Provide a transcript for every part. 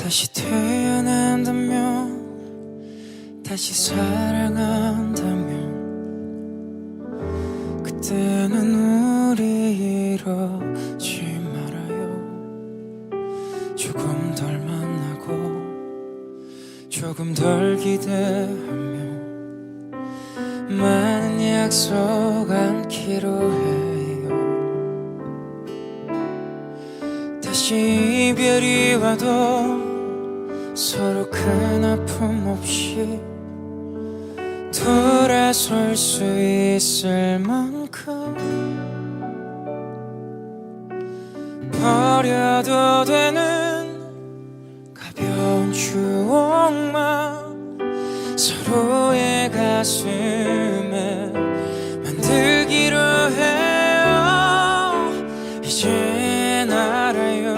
다시 태어난다면, 다시 사랑한다면, 그때는 우리 이러지 말아요. 조금 덜 만나고 조금 덜 기대하며 많은 약속 않기로 해요. 다시 이별이 와도 서로 큰 아픔 없이 돌아설 수 있을 만큼 버려도 되는 가벼운 추억만 서로의 가슴에 만들기로 해요. 이젠 알아요.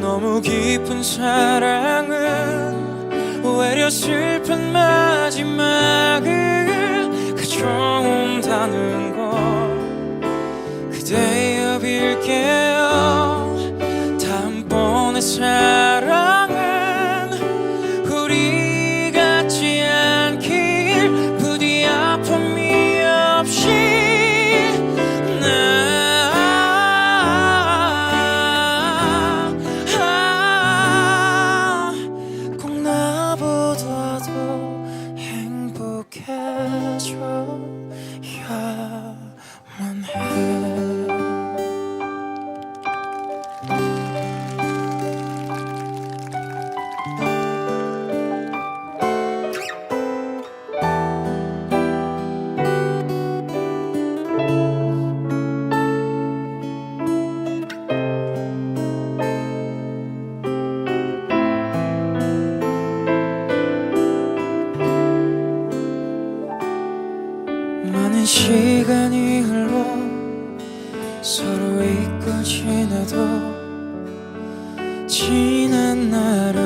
너무 깊은 사랑은 오히려 슬픈 마지막을 가져온다는 걸 그대여 빌게요. 다음번의 사랑은 우리 같지 않길, 부디 아픔이 없이 꼭 나보다도 행복해져야만 해. 많은 시간이 흘러 서로 잊고 지내도 지난 날을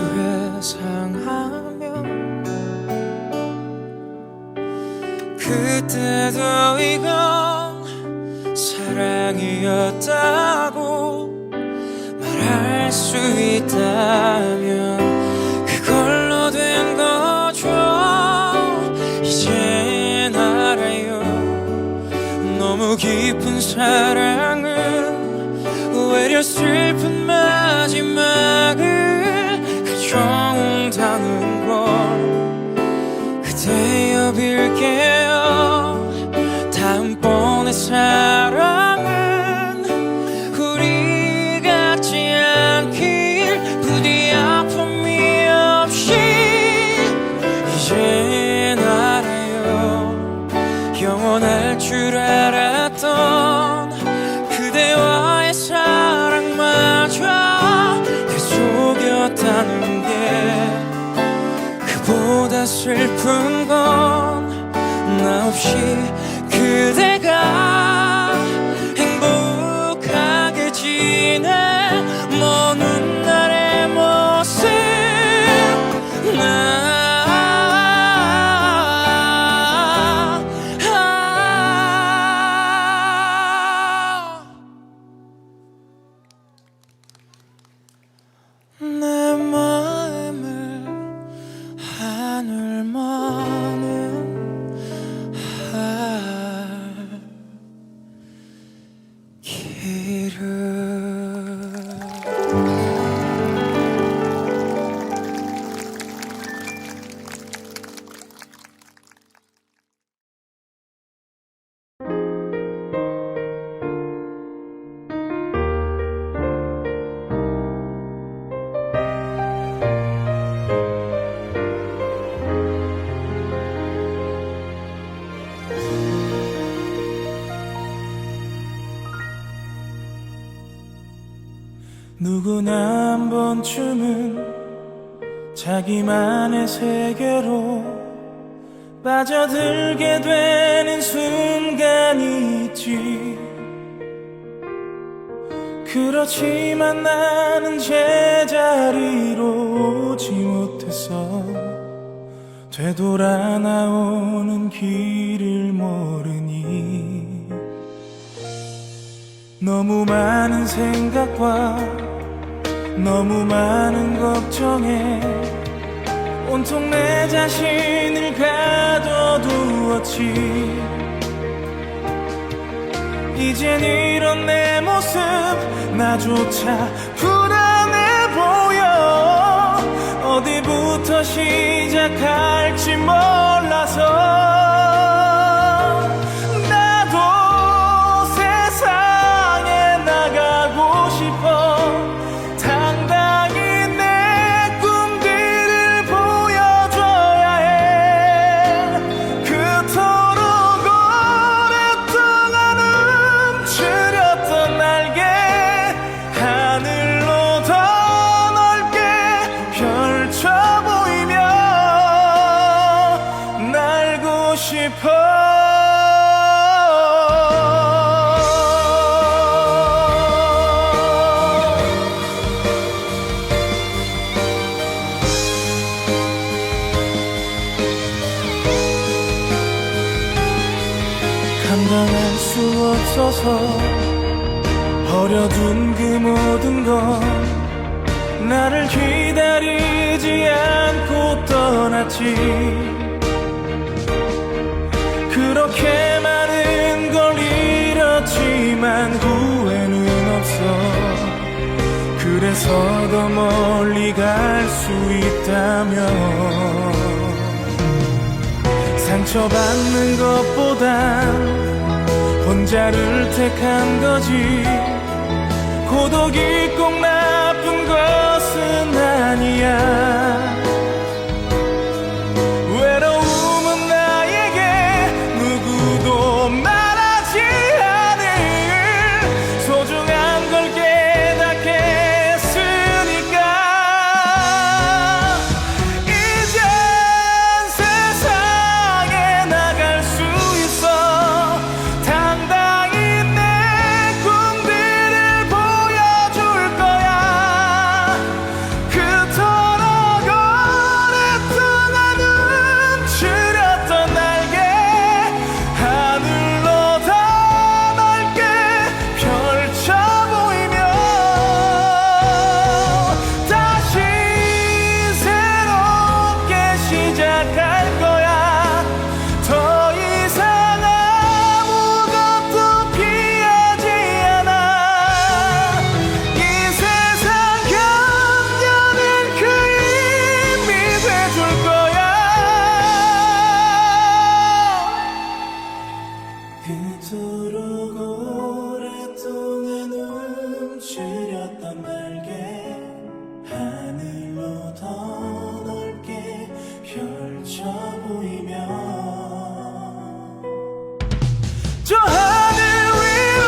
회상하며 그때도 이건 사랑이었다고 말할 수 있다면 그걸로 된 거죠. 이젠 알아요. 너무 깊은 사랑은 오히려 슬픈 마지막을 가져온다는 걸 그대여 빌게요. 다음번의 사랑은 우리 같지 않길, 부디 아픔이 없이 이젠 알아요. 영원할 줄 알았던 그대와의 사랑마저 계속이었다는 게 그보다 슬픈 건 나 없이 그대가 행복하게 지내 먼 날의 모습 내 마음을 하늘만은 할 길을. 누구나 한 번쯤은 자기만의 세계로 빠져들게 되는 순간이 있지. 그렇지만 나는 제자리로 오지 못해서 되돌아 나오는 길을 모르니 너무 많은 생각과 너무 많은 걱정에 온통 내 자신을 가둬두었지. 이젠 이런 내 모습 나조차 불안해 보여. 어디부터 시작할지 몰라서 나도 세상에 나가고 싶어. 당당히 내 꿈들을 보여줘야 해. 그토록 오랫동안 움츠렸던 날개 하늘로 더 넓게 펼쳐 보이며 날고 싶어. 감당할 수 없어서 버려둔 그 모든 건 나를 기다리지 않고 떠났지. 그렇게 많은 걸 잃었지만 후회는 없어. 그래서 더 멀리 갈 수 있다면 상처받는 것보단 혼자를 택한 거지. 고독이 꼭 나쁜 것은 아니야. 외로움은 나에게 누구도 말하지 않을 소중한 걸 깨닫게 했으니까. 이젠 세상에 나갈 수 있어. 당당히 내 꿈들을 보여줄 거야. 그토록 오랫동안 움츠렸던 날개 하늘로 더 넓게 펼쳐 보이며 다시 새롭게 시작할 거야. 더 이상 아무것도 피하지 않아. 이 세상 견뎌낼 그 힘이 돼줄 거야. 그토록 오랫동안 움츠렸던 날개 하늘로 더 넓게 펼쳐 보이며 저 하늘 위로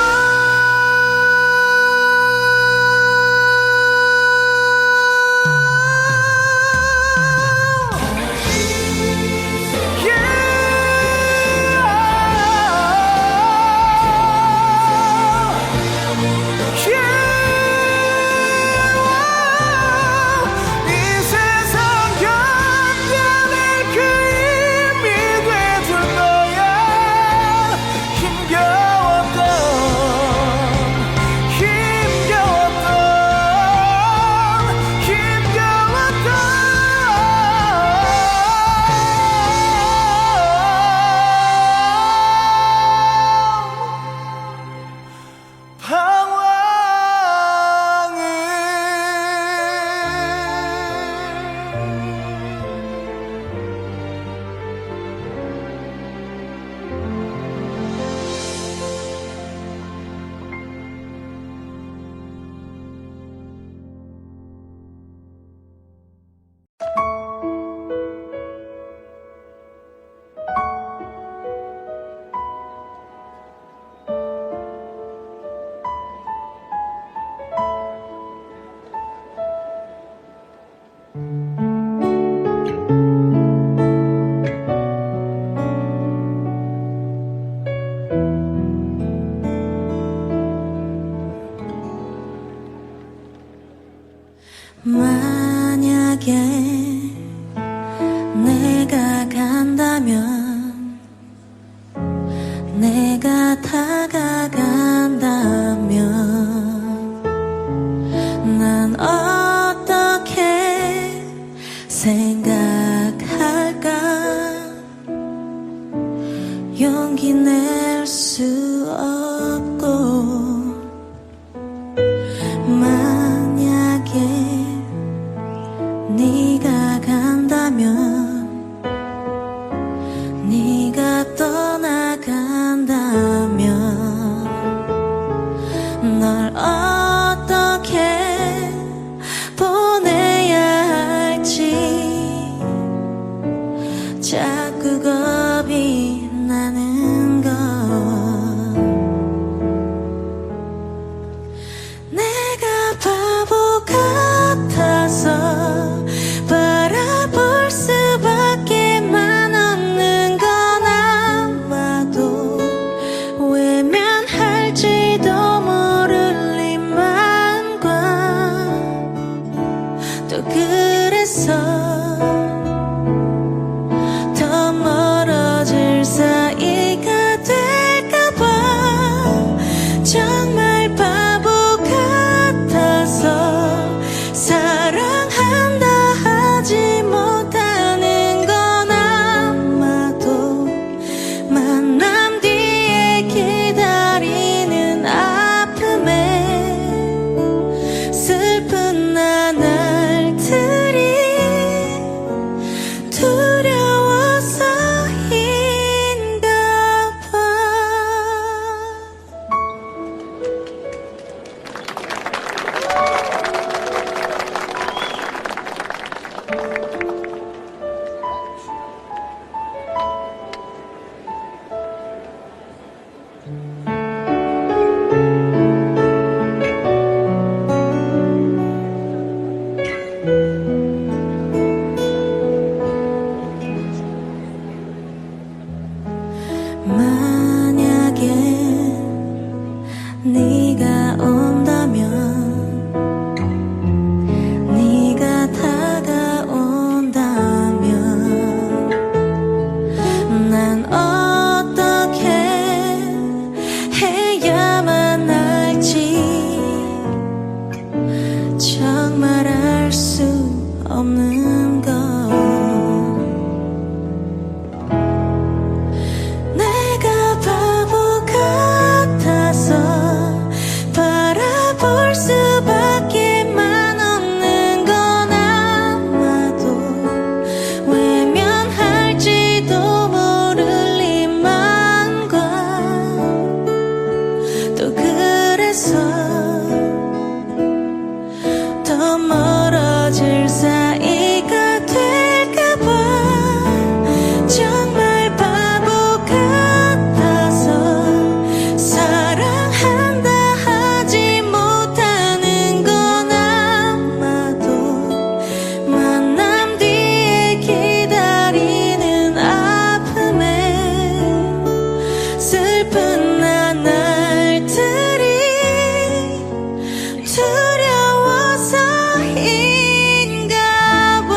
이 세상 견뎌낼 그 힘이 돼줄 거야. 힘겨웠던 만약에 내가 간다면, 내가 다가간다면 난 또 그래서 더 멀어질 사이가 될까봐 정말 바보 같아서 사랑한다 하지 못하는 건 아마도 만남 뒤에 기다리는 아픔에 슬픈 나날들이 두려워서인가 봐. 만약에 네가 온다면 네가 다가온다면 난 어떻게 해야만 할지 정말 알 수 없는 것. 내가 바보 같아서 바라볼 수밖에만 없는 건 아마도 외면할지도 모를 희망과 또 그래서 더 멀어질 사이가 될까봐 정말 바보 같아서 사랑한다 하지 못하는 건 아마도 만남 뒤에 기다리는 아픔에 슬픈 나날들이 두려워서인가 봐.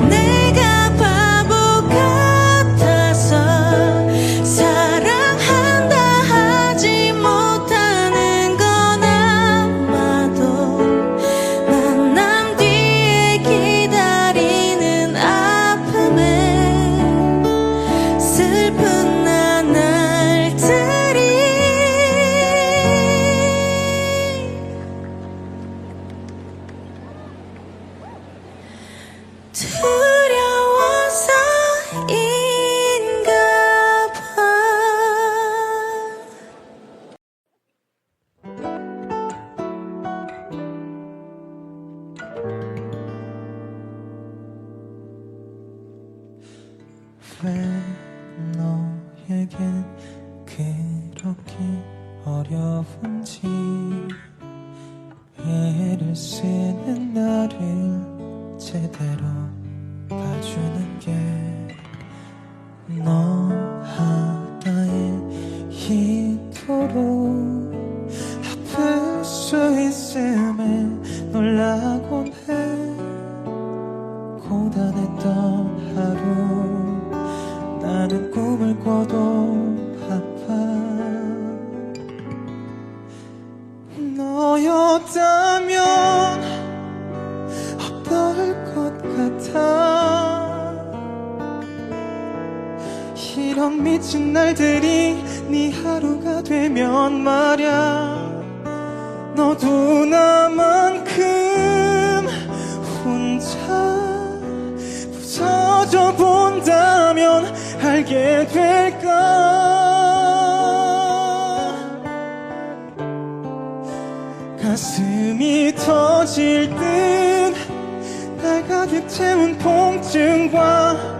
내가 바보 같아서 사랑한다 하지 못하는 건 아마도 만남 뒤에 기다리는 아픔에 슬픈 나날들이 두려워서인가 봐. 왜 너에겐 그렇게 어려운지 애를 쓰는 나를 제대로 봐주는 게 너 하나에 이토록 아플 수 있음에 놀라곤 해. 고단했던 하루 나는 꿈을 꿔도 아파. 너였다면 어떨 것 같아. 이런 미친 날들이 네 하루가 되면 말야. 너도 나만큼 혼자 부서져 본다면 알게 될까. 가슴이 터질 듯 날 가득 채운 통증과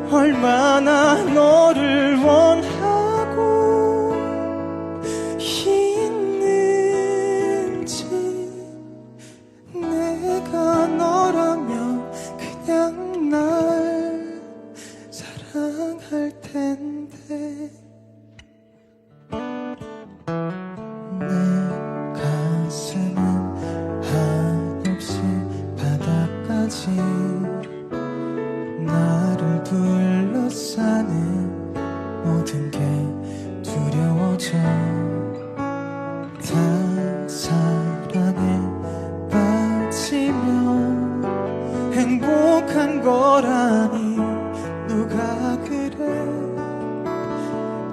얼마나 너를 원하고 있는지. 내가 너라면 그냥 날 사랑할 텐데. 내 가슴은 한없이 거라니 누가 그래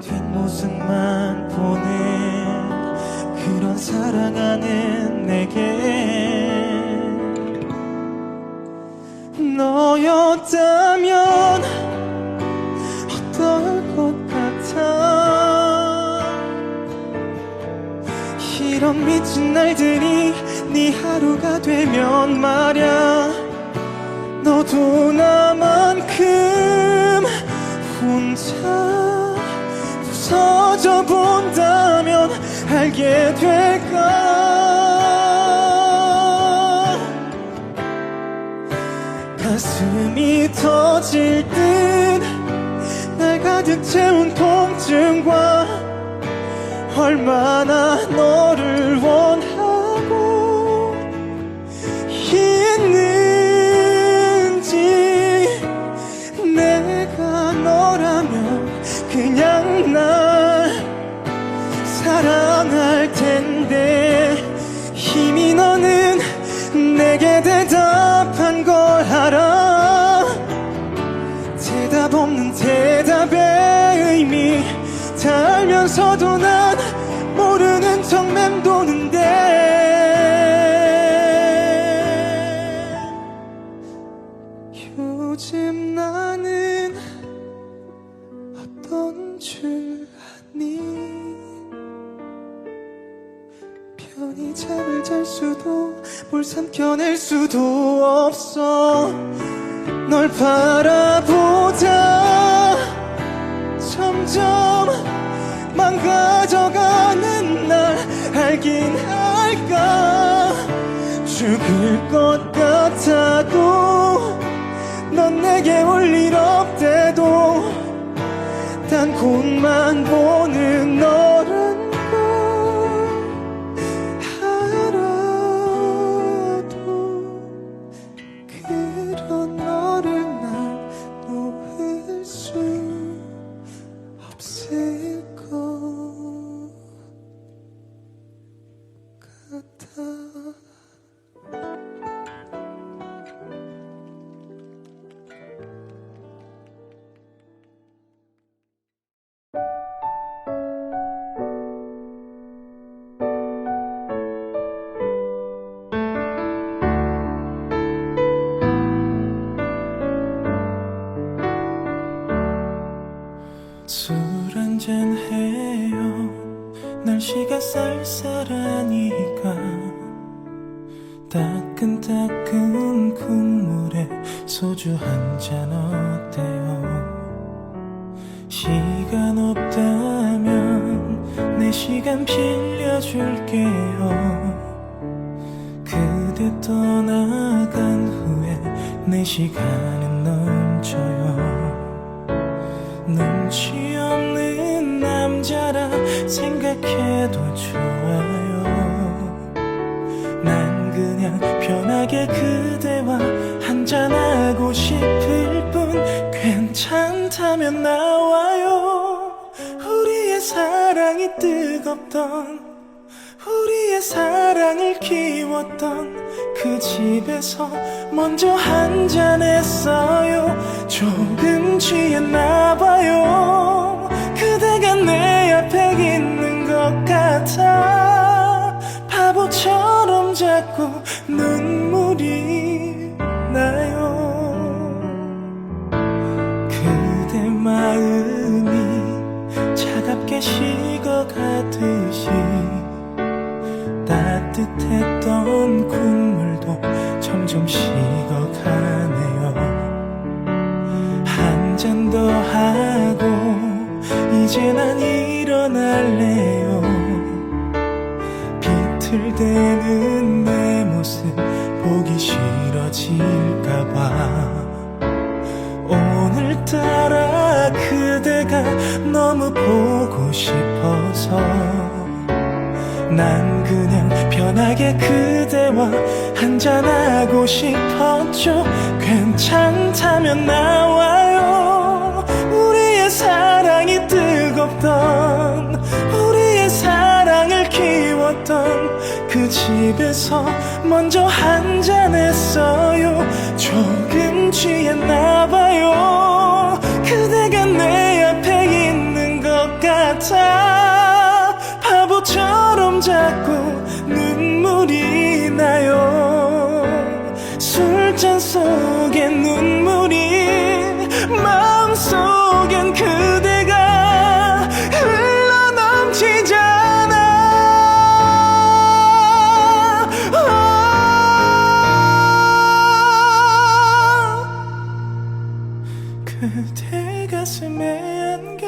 뒷모습만 보는 그런 사랑하는 내게 너였다면 어떨 것 같아 이런 미친 날들이 네 하루가 되면 말야 너도 나만큼 혼자 부서져 본다면 알게 될까 가슴이 터질 듯 날 가득 채운 통증과 얼마나 너를 원하고 있는지 내가 너라면 그냥 날 사랑할 텐데 이미 너는 내게 대답한 걸 알아 대답 없는 대답의 의미 다 알면서도 난 모르는 척 맴도는데 요즘 나는 어떤 줄 아니 편히 잠을 잘 수도 뭘 삼켜낼 수도 없어 널 바라보다 점점 망가져가는 날 알긴 알까 죽을 것 같아도 넌 내게 올 일 없대도 단 곳만 보는 너란 걸 알아도 그런 너를 난 놓을 수 없을 것 같아 술 한잔 해요 날씨가 쌀쌀하니까 따끈따끈 국물에 소주 한잔 어때요 시간 없다면 내 시간 빌려줄게요 그대 떠나간 후에 내 시간은 넘쳐요 눈치 없는 남자라 생각해도 좋아요 난 그냥 편하게 그대와 한잔하고 싶을 뿐 괜찮다면 나와요 우리의 사랑이 뜨겁던 우리의 사랑을 키웠던 그 집에서 먼저 한잔했어요 조금 취했나봐요 그대가 내 앞에 있는 것 같아 바보처럼 자꾸 눈물이 나요 그대 마음이 차갑게 식어가듯이 따뜻했던 국물도 점점 식어가네요 한 잔 더 하고 이제 난 일어날래요 비틀대는 내 모습 보기 싫어질까봐 오늘따라 그대가 너무 보고 싶어서 난 그냥 편하게 그대와 한잔하고 싶었죠 괜찮다면 나와요 우리의 사랑이 뜨겁던 우리의 사랑을 키웠던 그 집에서 먼저 한잔했어요. 조금 취했나봐요. 그대가 내 앞에 있는 것 같아 바보처럼 자꾸 눈물이 나요. 술잔 속엔 눈물이 마음속엔 그대가 흘러넘치잖아. 그대 가슴에 안겨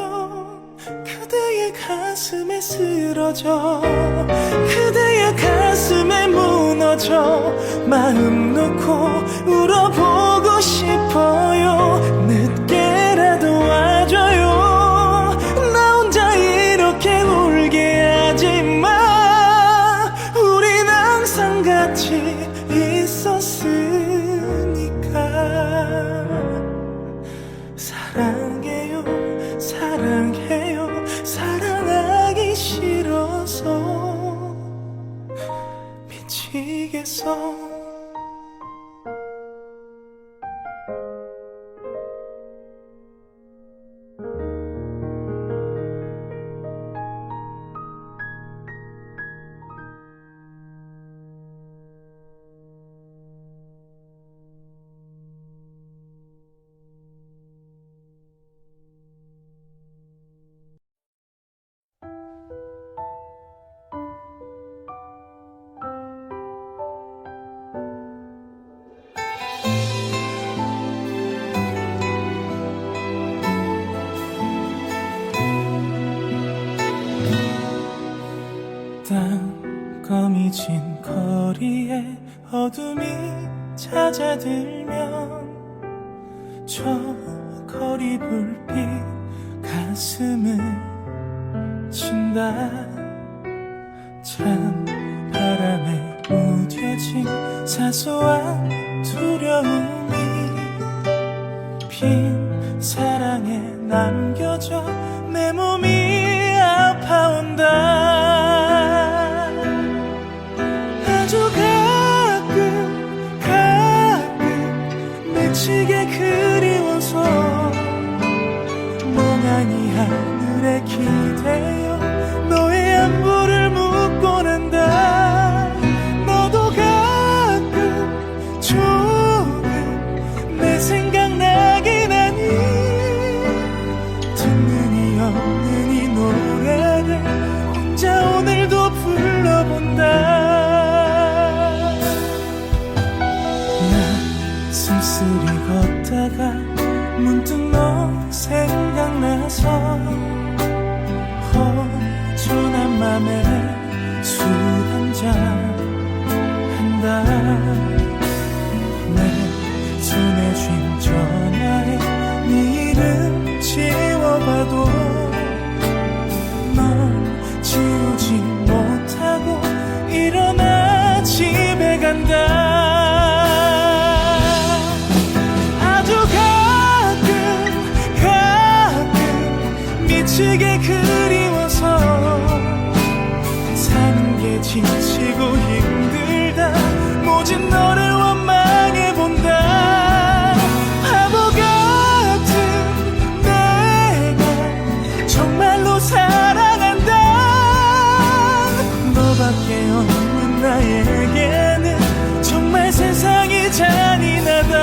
그대의 가슴에 쓰러져 그대의 가슴에 무너져 마음 놓고 울어보고 싶어요. 늦게라도 와줘요. 나 혼자 이렇게 울게 하지마. 우린 항상 같이 있었으니까. 사랑해요 사랑해요 사랑하기 싫어서 미치겠어. 땅거미진 거리에 어둠이 찾아들면 저 거리 불빛 가슴을 친다. 찬 바람에 무뎌진 사소한 두려움이 빈 사랑에 남겨져 내 몸이 아파온다. 아주 가끔 미치게 그리워서 멍하니 하늘에 기대어 너의 안부를 묻곤 한다. 너도 가끔 조금 내 생각나긴 하니 듣는 이 없는 이 노래를 혼자 오늘도 불러본다. 쓸쓸히 걷다가 문득 너 생각나서 허전한 맘에 술 한잔 한다. 내 손에 쥔 전화에 네 이름 지워봐도 널 지우지 못하고 일어나 집에 간다. 미치게 그리워서 사는 게 지치고 힘들다. 모진 너를 원망해본다. 바보 같은 내가 정말로 사랑한다. 너밖에 없는 나에게는 정말 세상이 잔인하다.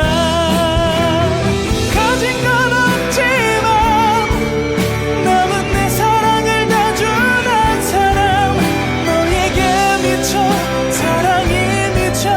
가진 건 없지만 사랑이 미쳐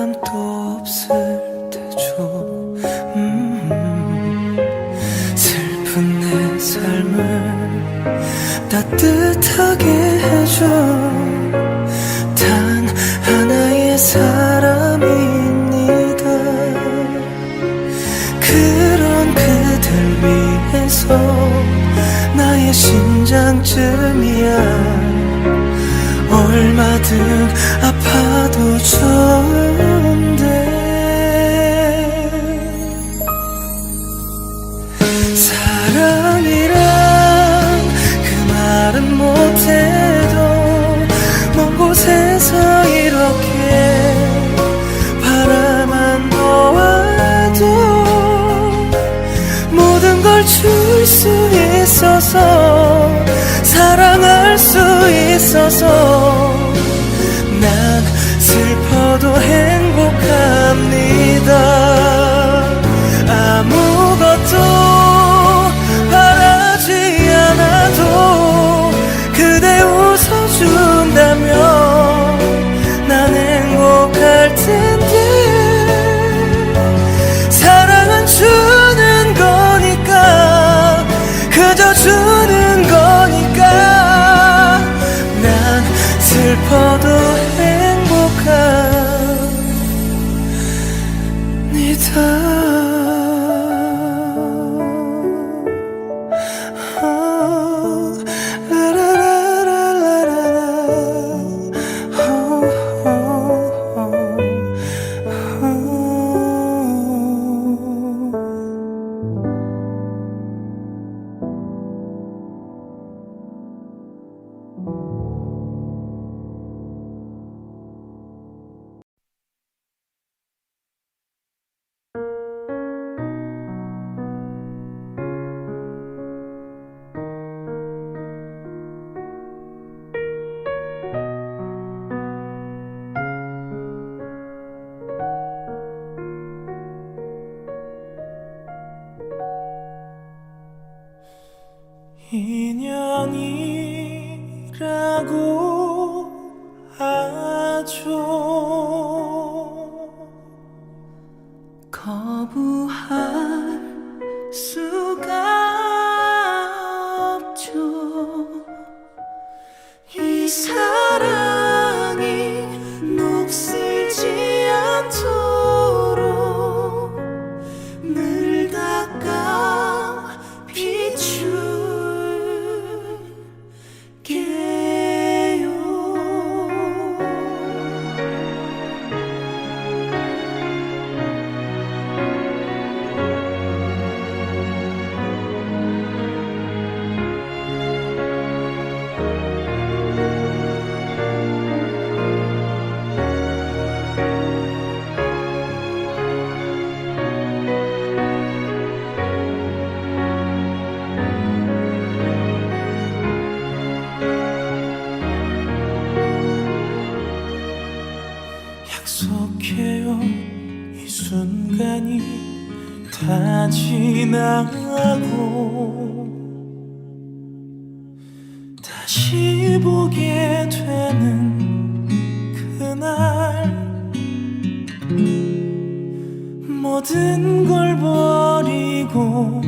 사람도 없을 때죠. 슬픈 내 삶을 따뜻하게 해줘 단 하나의 사람입니다. 그런 그댈 위해서 나의 심장쯤이야 얼마든 아파도 좋은데 사랑이란 그 말은 못해도 먼 곳에서 이렇게 바라만 보아도 모든 걸 줄 수 있어서 사랑할 수 있어서 난 슬퍼도 행복합니다. 아무것도 바라지 않아도 그대 웃어준다면 난 행복할 텐데 사랑은 주는 거니까 그저 주는 거니까 난 슬퍼도 행복합니다. 인연이라고 하죠. 거부할 수가 없죠. 이 사랑이 녹슬지 않도록 늘 닦아 비출게요. 약속해요. 이 순간이 다 지나고 다시 보게 되는 그날 모든 걸 버리고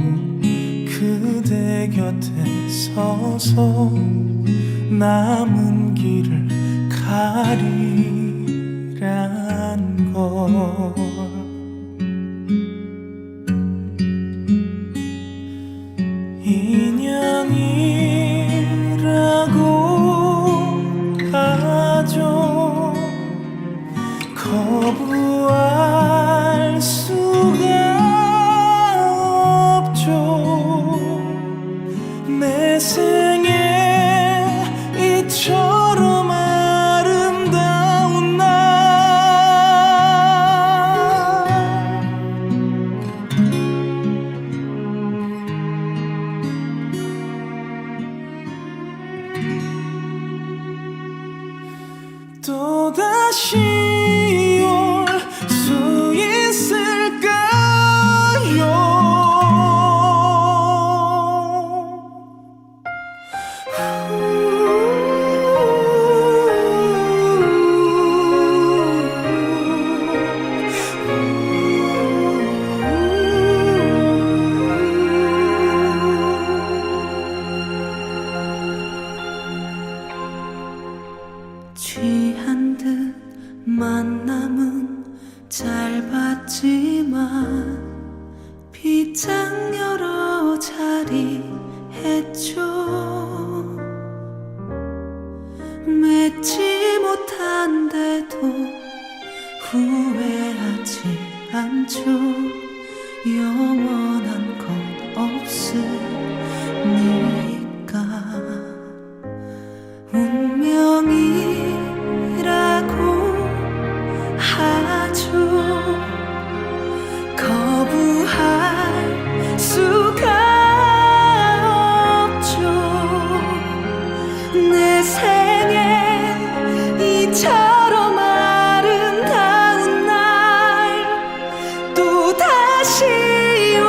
그대 곁에 서서 남은 길을 가리란 걸 인연이라고 하죠. 거부할 수가 없죠. 내 생에 이처럼 아름다운 날 짧았지만 빗장 여러 자리 했죠. 맺지 못한데도 후회하지 않죠. 영원한 건 없으니까. 운명이라고 하죠. 거부할 수가 없죠. 내 생에 이처럼 아름다운 날 또 다시 올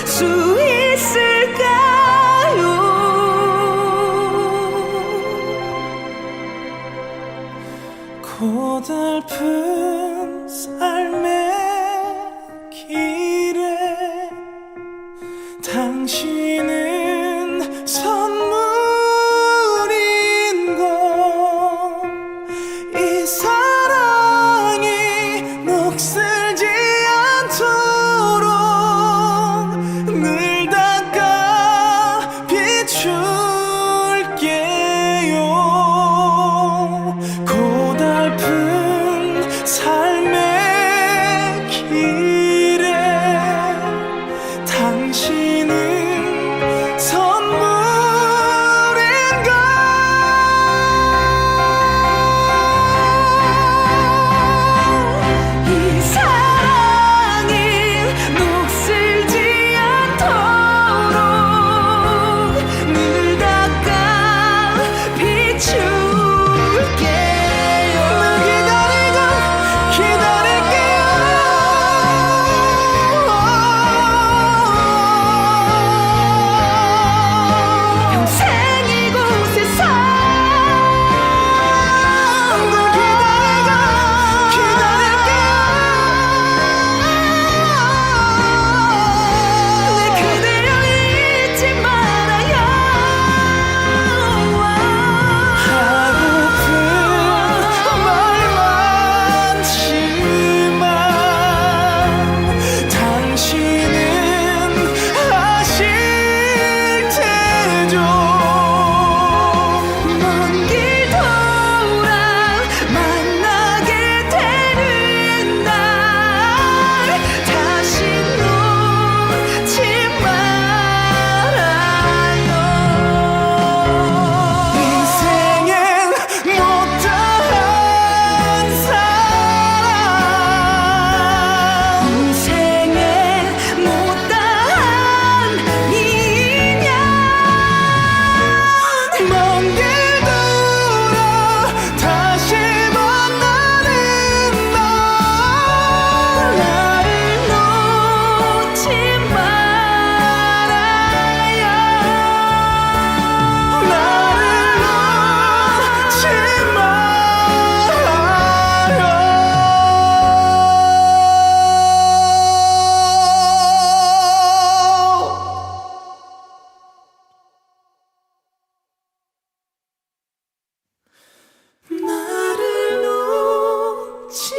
수 있을까요? 고달픈 삶의 길에 당신은 선물인 걸. 이 사랑이 녹슬지 않도록 늘 닦아 비출게요. 고달픈 삶의 길에 당신은 선물인 걸. 이 사랑이 녹슬지 않도록 늘 닦아 비출게요. 늘 기다리고 기다릴게요. 평생 이곳에서 늘 기다리고 기다릴게요. 내 그대를 잊지 말아요. 하고픈 말 많지만 당신은 아실 테죠. 먼 길 돌아 만나게 되는 날 다시 놓지 말아요. 인생엔 못다한 사람, 인생에 못다한 인연 먼 길 돌아 다시 만나는 날. 나를 놓지 말아요. 나를 놓지 말아요. 나를 놓지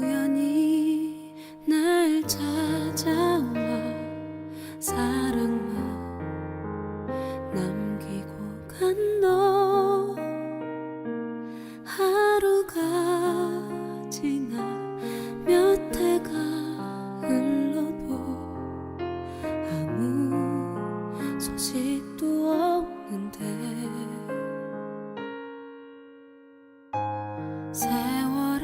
우연히 날 찾아와 사랑만 남기고 간 너. 하루가 지나 몇 해가 흘러도 아무 소식도 없는데 세월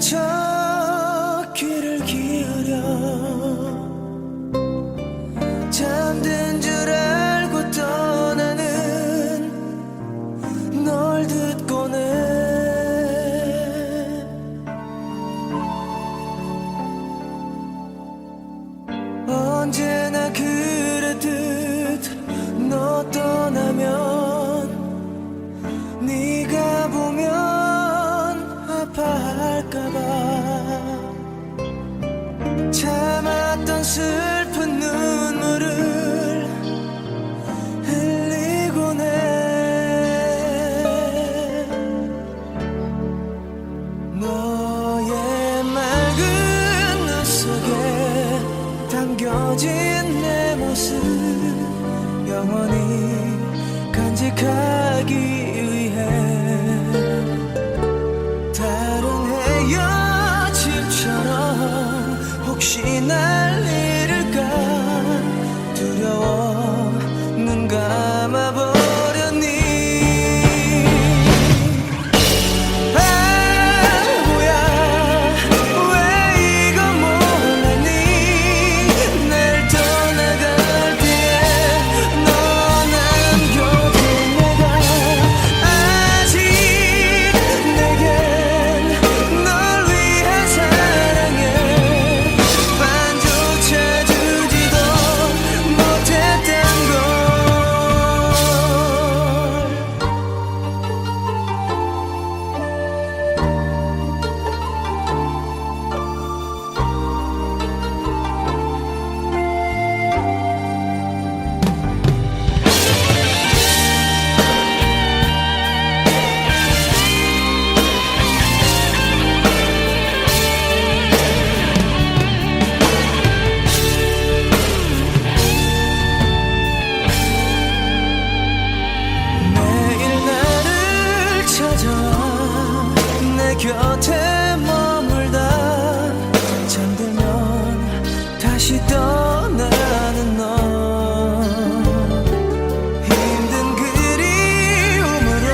척 귀를 기울여 잠든 줄 알고 떠나는 널 듣고는 언제나 그랬듯 너 떠나면 네가 보면 아파할까봐 참았던 슬픈 눈물을 흘리곤 해 너의 맑은 눈 속에 담겨진 내 모습 영원히 간직하기 위해 다른 헤어짐처럼 혹시 날 잃을까 두려워 눈 감아버렸니 바보야 왜 이거 몰랐니 날 떠나갈 때에 너 남겨둔 내가 아직 내겐 널 위한 사랑에 반조차 주지도 못했단 걸 매일 나를 찾아와 내 곁에 머물다 잠들면 다시 떠나는 너 힘든 그리움으로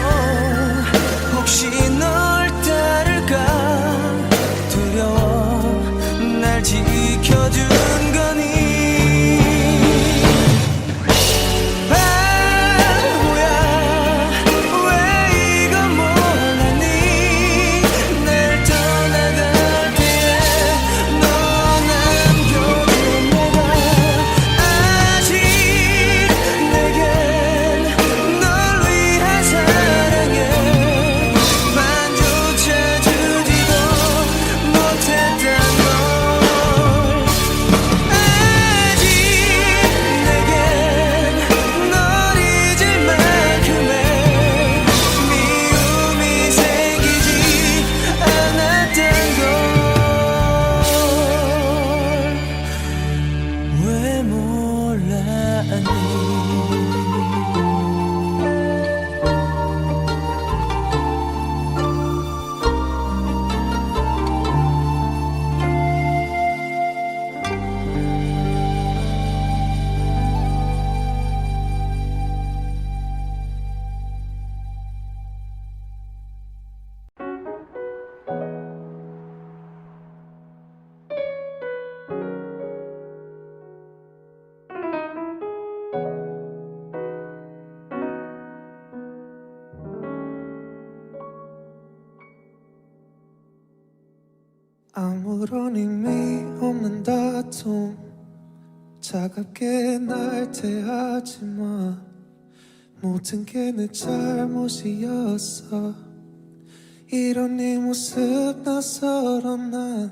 혹시 널 따를까 두려워 날 지켜준 거니 바보야 왜 이거 몰랐니 날 떠나갈 때에 너 남겨둔 내가 아직 내겐 널 위한 사랑에 반조차 주지도 못했단 걸 아직 내겐 널 잊을 만큼의 미움이 생기지 않았던 걸 왜 몰랐니 아무런 의미 없는 다툼 차갑게 날 대하지 마 모든 게 내 잘못이었어 이런 네 모습 낯설은 난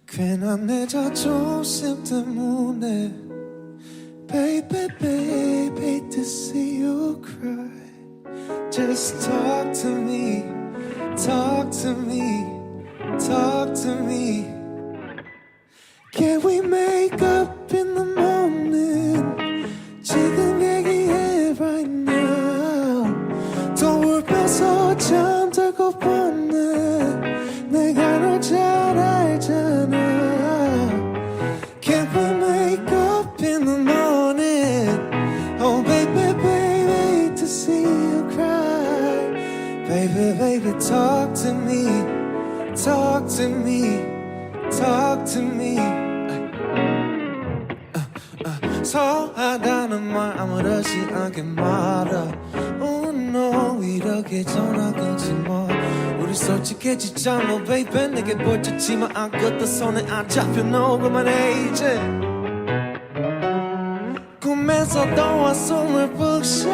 괜한 내 자존심 때문에 Baby baby hate to see you cry Just talk to me Talk to me Talk to me Can we make up in the morning 지금 얘기해 right now Don't worry 뺏어 잠들고 보네 내가 널 잘 알잖아 Can we make up in the morning Oh baby baby hate to see you cry Baby baby talk to me talk to me, talk to me. 서하다는 말 아무렇지 않게 말아. Oh no, 이렇게 전화 끊지 마. 우리 솔직해지잖아 baby. 내게 버텼지만 아무것도 손에 안 잡혀. No 그만해 이제. 꿈에서도 숨을 푹 쉬어.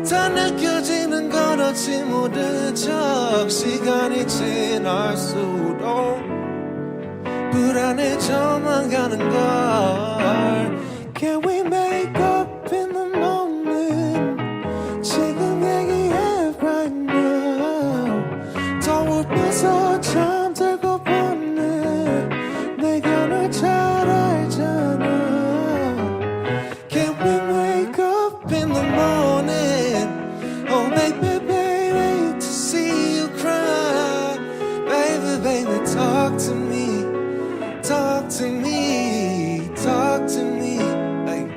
다 느껴지는 건 어찌 모른 척. 시간이 지날수록 불안해져만 가는 걸. Can we make up in the moment? 지금 얘기해 right now. 더 울면서 잠들고 보네. 내가 널 잘 알잖아. Can we make up in the morning? Oh baby, baby, to see you cry. Baby, baby, talk to me, talk to me, talk to me. Ay.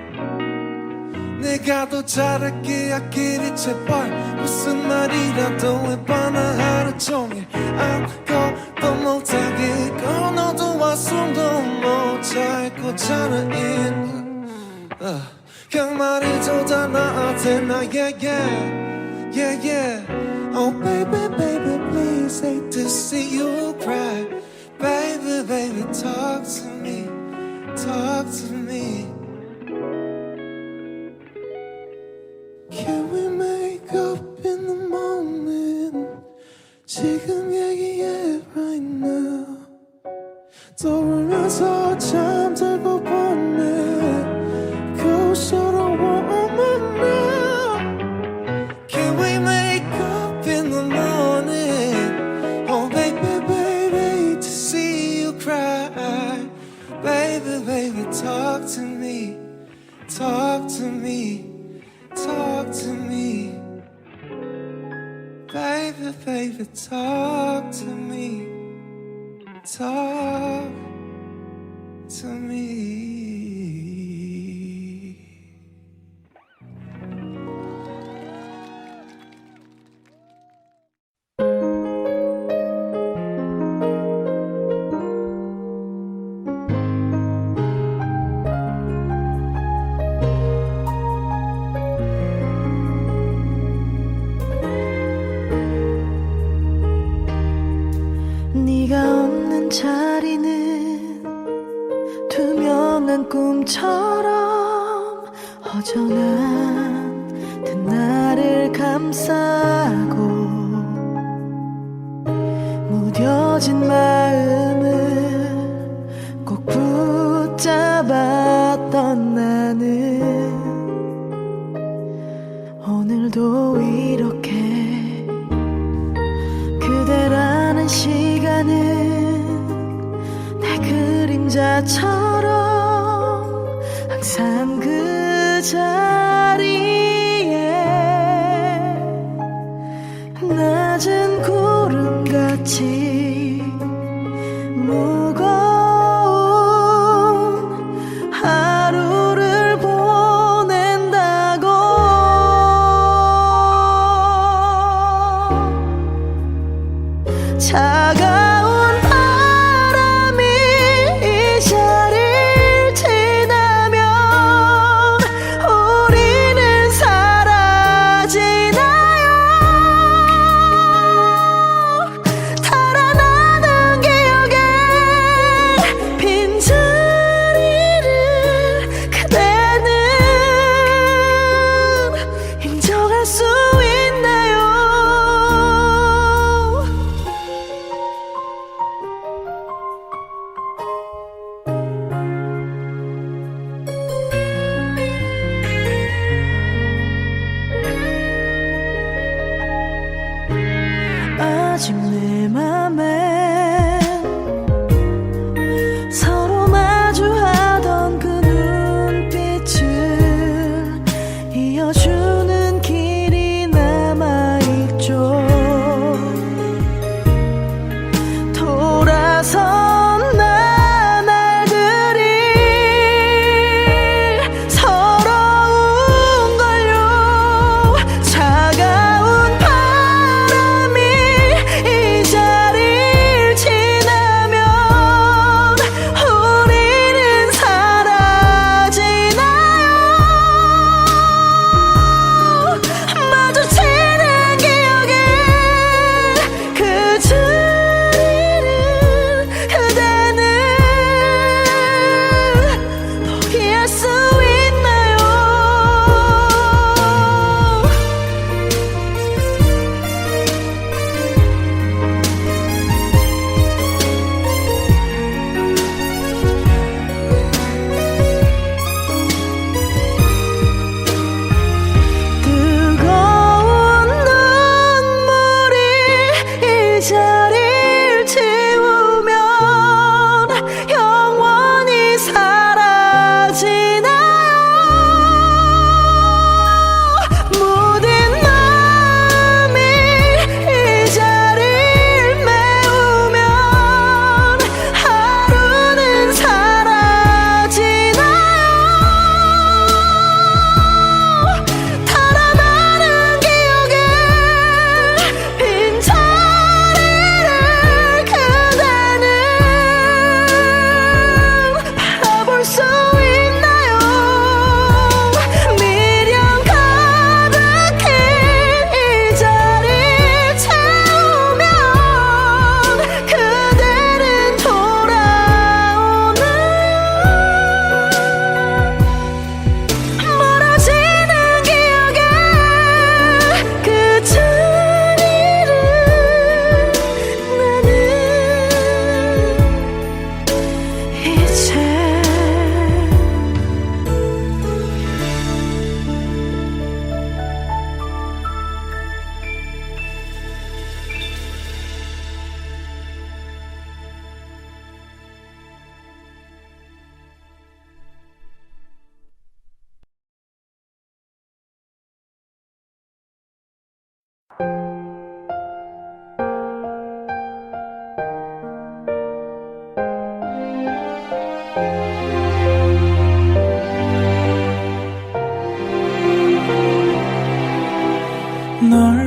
내가 더 잘할게 아끼리 제발. 무슨 말이라도 해봐 나 하루 종일 아무것도 못하게. 너도 숨도 못 잘 거잖아. 그냥 말해줘 다 나한테 나 yeah yeah yeah yeah. Oh baby baby please hate to see you cry. Baby baby talk to me, talk to me. Can we make up in the moment? 지금 얘기해 right now. 떠오르면서 잠들고 보네. 서로 woman now. Can we make up in the morning? Oh baby, baby, to see you cry. Baby, baby, talk to me, talk to me, talk to me. Baby, baby, talk to me, talk to me. 네가 없는 자리는 투명한 꿈처럼 허전한 듯 나를 감싸고 무뎌진 마음을 꼭 붙잡았던 나는 오늘도 이렇게 그대라는 시간은 내 그림자처럼 항상 그 자리에 낮은 구름같이 무거운 하루를 보낸다고. 차가운 바람이 이 자리를 지나면 우리는 사라지나요. 달아나는 기억에 빈자리를 그대는 인정할 수 있나요? 아직 내 맘엔 서로 마주하던 그 눈빛을 이어주는 길이 남아있죠. 돌아선 날들이 서러운 걸요. 차가운 바람이 이 자리를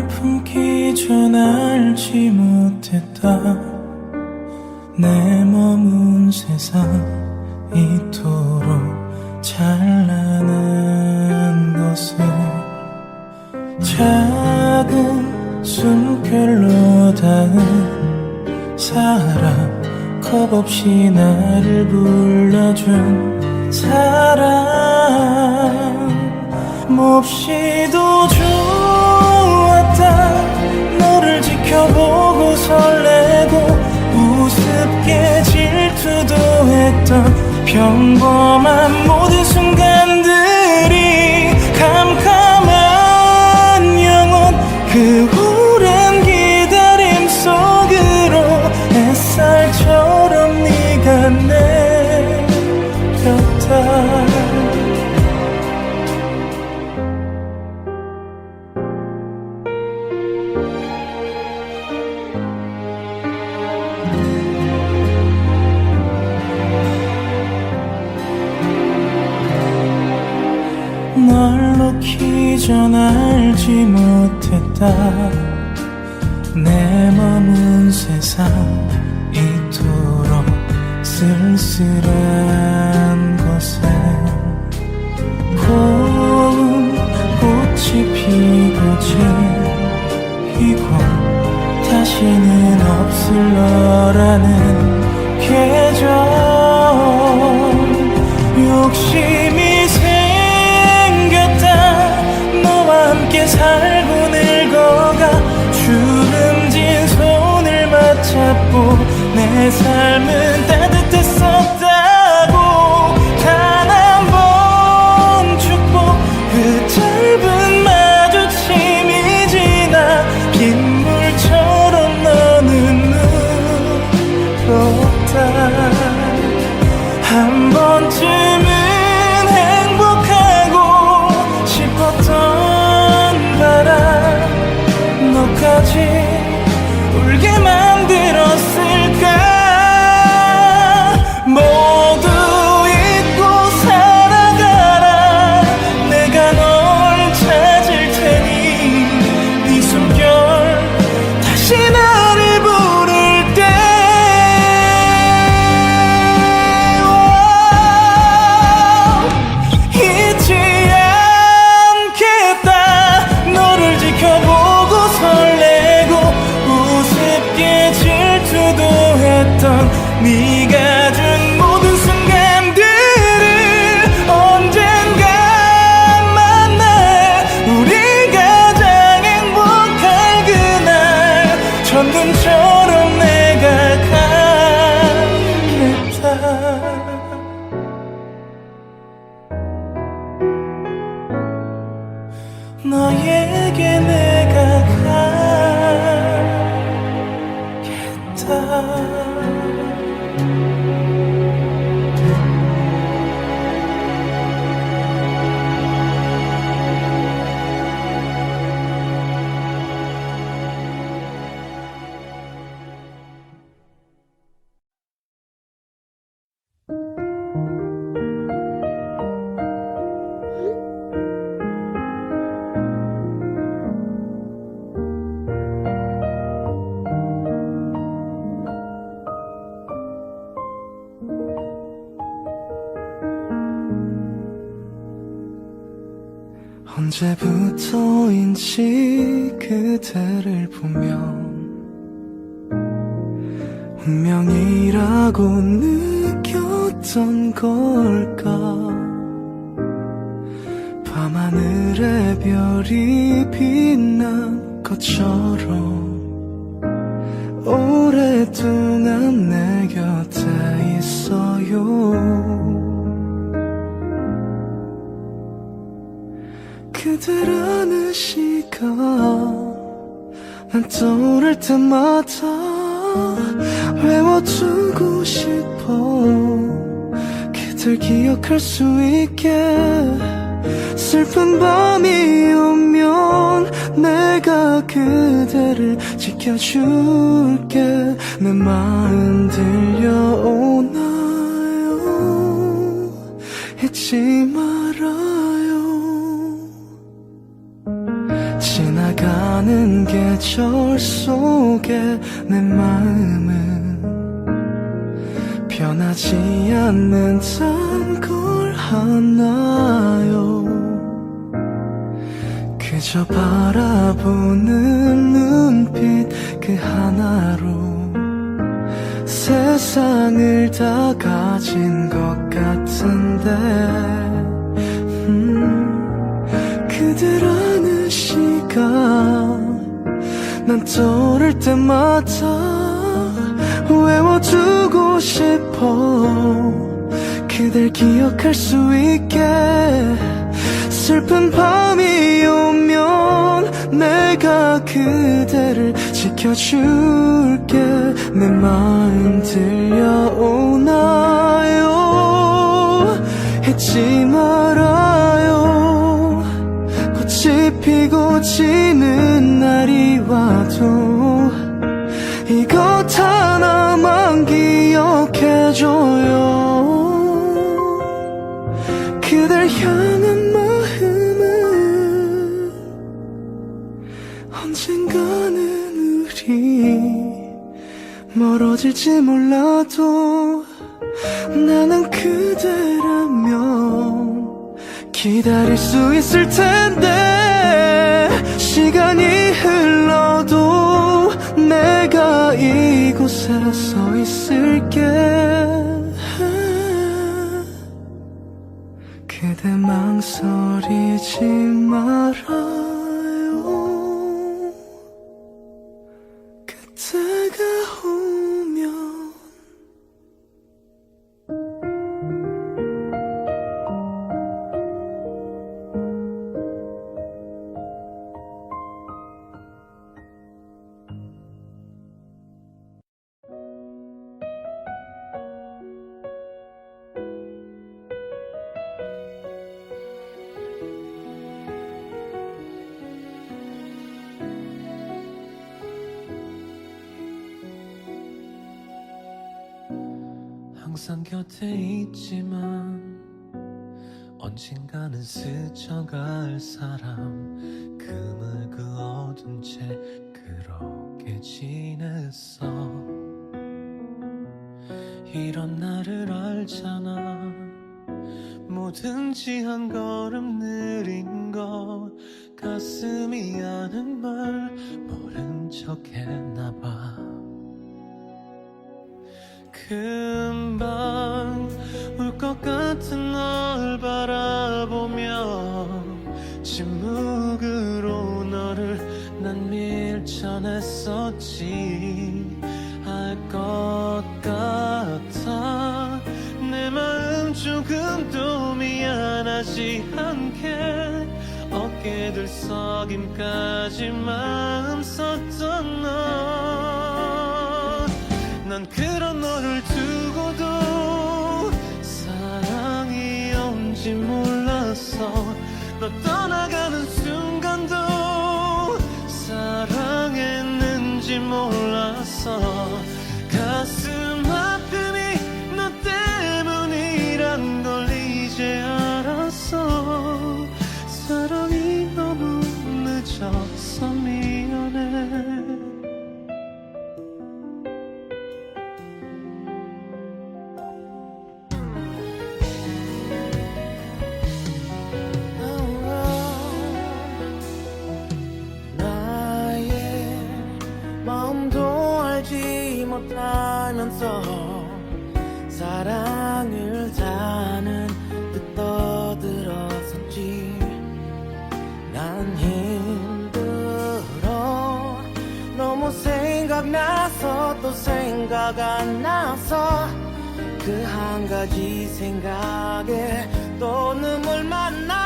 널 품기 전 알지 못했다 내 머문 세상 이토록 찬란한 것을 작은 숨결로 닿은 사랑 겁없이 나를 불러준 사랑 몹시도 좋았다 너를 지켜보고 설레고 우습게 질투도 했던 평범한 모든 순간들이 캄캄한 영혼 그 오랜 기다림 속으로 햇살처럼 네가 내렸다 널 놓기 전 알지 못했다 내 머문 세상 이토록 쓸쓸한 곳에 고운 꽃이 피고 지고 다시는 없을 너라는 계절 욕심이 너와 함께 살고 늙어가 주름진 손을 맞잡고 내 삶은 따뜻했었다고 단 한 번 축복 그 짧은 마주침이 지나 빗물처럼 너는 울었다 한 번쯤은 너까지 울게 만들었을까 모두 잊고 살아가라 내가 널 찾을 테니 네 숨결 다시 나를 부를 때 잊지 않겠다 너를 지켜보고 설레고 우습게 질투도 했던 네가 준 모든 순간들을 언젠가 만날 우리 가장 행복할 그날 천금처럼 내가 가겠다 너에게 내가 가겠다 언제부터인지 그대를 보면 운명이라고 느꼈던 걸까 밤하늘에 별이 빛난 것처럼 오랫동안 내 곁에 있어요 그대라는 시간 난 떠오를 때마다 외워두고 싶어 그댈 기억할 수 있게 슬픈 밤이 오면 내가 그대를 지켜줄게 내 마음 들려오나요 잊지 말아요 지나가는 계절 속에 내 마음은 변하지 않는단 걸 아나요. 그저 바라보는 눈빛 그 하나로 세상을 다 가진 것 같은데 그대라는 시간 난 떠오를 때마다 외워두고 싶어. 그댈 기억할 수 있게 슬픈 밤이 오면 내가 그대를 지켜줄게. 내 마음 들려오나요? 잊지 말아요. 꽃이 피고 지는 날이 와도 이것 하나만 기억해줘요. 그댈 향한 마음은 언젠가는 우리 멀어질지 몰라도 나는 그대라면 기다릴 수 있을 텐데. 시간이 흘러도 내가 이곳에 서 있을게. 그대 망설이지 말아요. 그때가 오면 항상 곁에 있지만 언젠가는 스쳐갈 사람. 그물 그 어둔 채 그렇게 지냈어. 이런 나를 알잖아. 뭐든지 한 걸음 느린 거 가슴이 아는 말 모른 척 했나봐. 금방 울 것 같은 널 바라보며 침묵으로 너를 난 밀쳐냈었지. 알 것 같아. 내 마음 조금도 미안하지 않게 어깨 들썩임까지 마음 썼던 너. 난 그런 너를 두고도 사랑이 온지 몰랐어. 너 떠나가는 순간도 사랑했는지 몰랐어. 가슴 아픔이 너 때문이란 걸 이제 알았어. 사랑이 너무 늦어서 미안해. 못하면서 사랑을 다는 듯 떠들었었지. 난 힘들어. 너무 생각나서 또 생각 안 나서 그 한 가지 생각에 또 눈물만 나.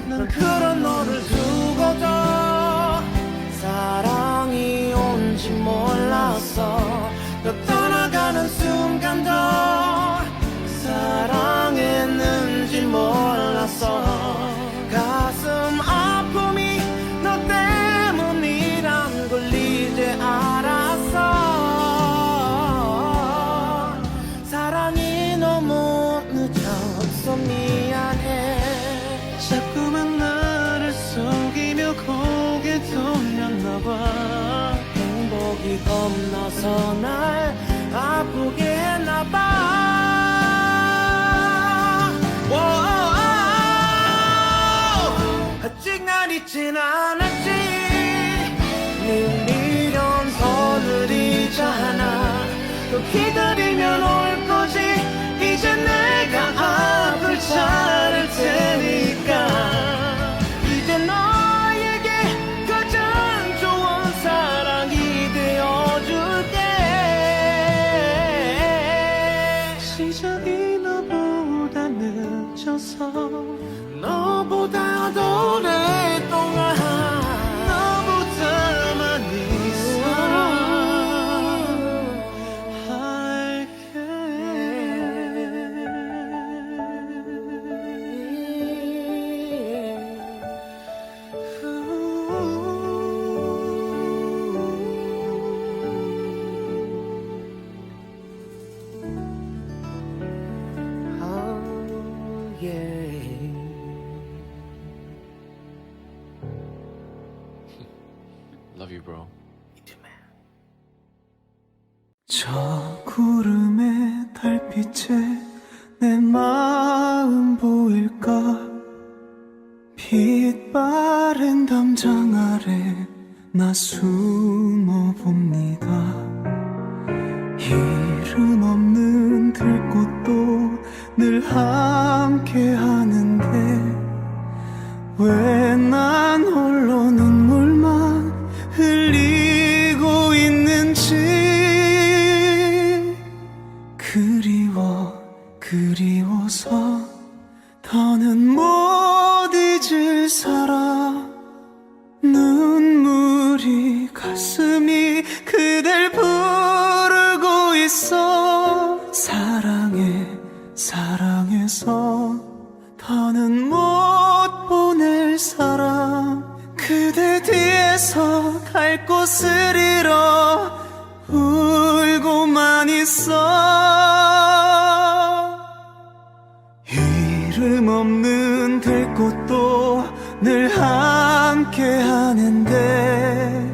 난 그런 너를 두고도 사랑이 온지 몰랐어. 너 떠나가는 순간도 사랑했는지 몰랐어. 가슴 아픔이 너 때문이란 걸 이제 알았어. 사랑이 너무 늦었어. 미안해. 자꾸만 나를 속이며 널 겁나서 날 아프게 했나봐. 아직 날 잊진 않았지. 늘 미련 더 느리잖아. 또 기다리면 올 거지. 이제 내가 앞을 자를 테니까. 이제 너에게 가장 좋은 사랑이 되어줄게. 시작이 너보다 늦어서 너보다 오랫동안 너보다 많이 Love you, bro. 저 구름의 달빛에 내 마음 보일까. 빛바랜 담장 아래 나 숨어봅니다. 이름 없는 들꽃도 늘 함께 하는데 왜 난 홀로 눈물만 흘리고 있는지. 그리워서 더는 못 잊을 사람. 눈물이 가슴이 그댈 부르고 있어. 사랑해서 더는 못 보낼 사람. 그대 뒤에서 갈 곳을 잃어 울고만 있어. 이름 없는 들꽃도 늘 함께 하는데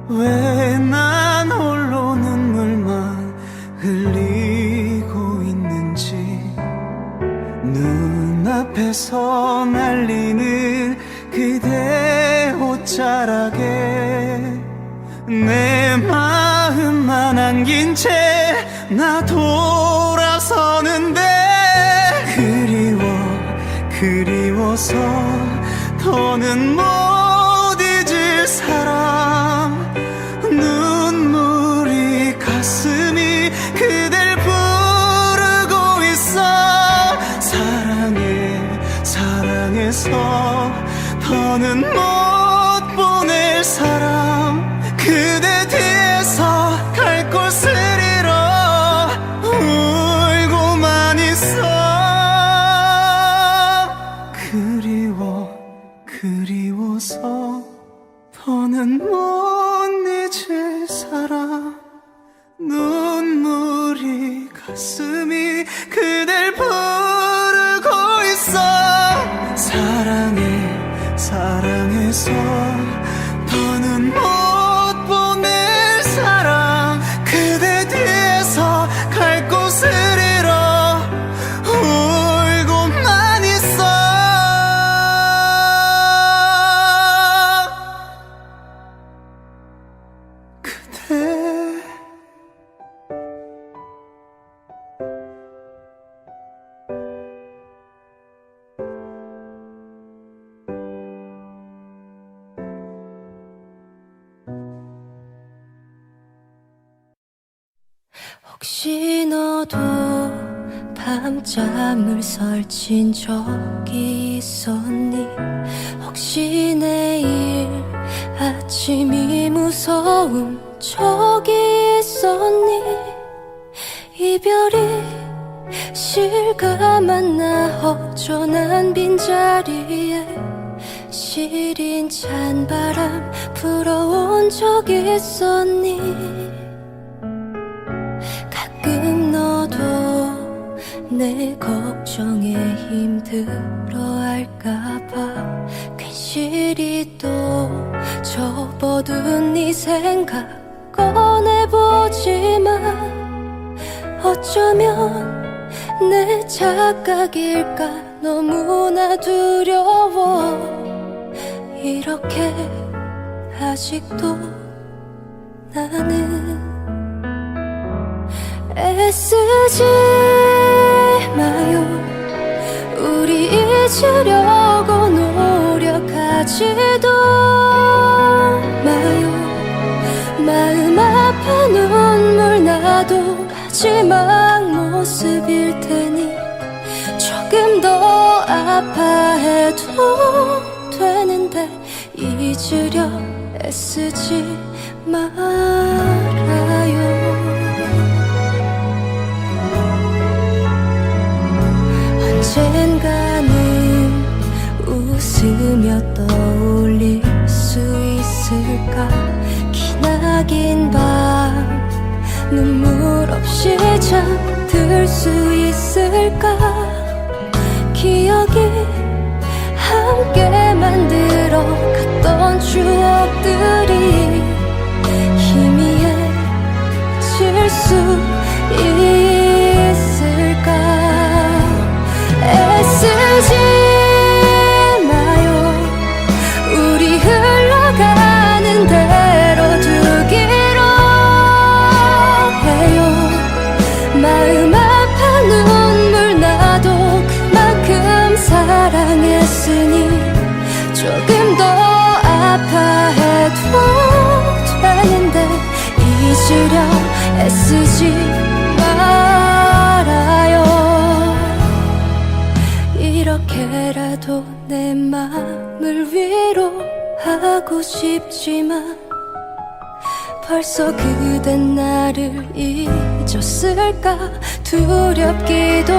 왜 난 홀로 눈물만 흘리고 있는지. 눈앞에서 날리는 그대 옷자락에 내 마음만 안긴 채 나 돌아서는데. 그리워서 더는 못 잊을 사람. 눈물이 가슴이 그댈 부르고 있어. 사랑해서 더는 못 보낼 사람. 그대 뒤에서 갈 곳을 잃어 울고만 있어. 그리워서 더는 못 잊을 사람. 눈물이 가슴이 그댈 부르고 있어. 사랑해서 더는 못 보낼 사람. 그대 뒤에서 갈 곳을 잃어 울고만 있어. 그대 혹시 너도 밤잠을 설친 적이 있었니? 혹시 내일 아침이 무서운 적이 있었니? 이별이 실감한 나 허전한 빈자리에 시린 찬바람 불어온 적 있었니? 가끔 너도 내 걱정에 힘들어할까봐 괜시리 또 접어둔 네 생각 꺼내 거지만 어쩌면 내 착각일까 너무나 두려워. 이렇게 아직도 나는 애쓰지 마요. 우리 잊으려고 노력하지도 마요. 마음 아파 눈물 나도 마지막 모습일 테니 조금 더 아파해도 되는데 잊으려 애쓰지 말아요. 언젠가는 웃으며 떠올릴 수 있을까. 기나긴 밤 눈물 없이 잠들 수 있을까. 기억이 함께 만들어 갔던 추억들이 희미해질 수 있을까. 애쓰지 마요. 우리 흘러가는 대로 두기로 해요. 마음 아파 눈물 나도 그만큼 사랑했으니 조금 더 아파해도 되는데 잊으려 애쓰지 말아요. 이렇게라도 내 맘을 위로하고 싶지만 벌써 그댄 나를 잊었을까 두렵기도 해.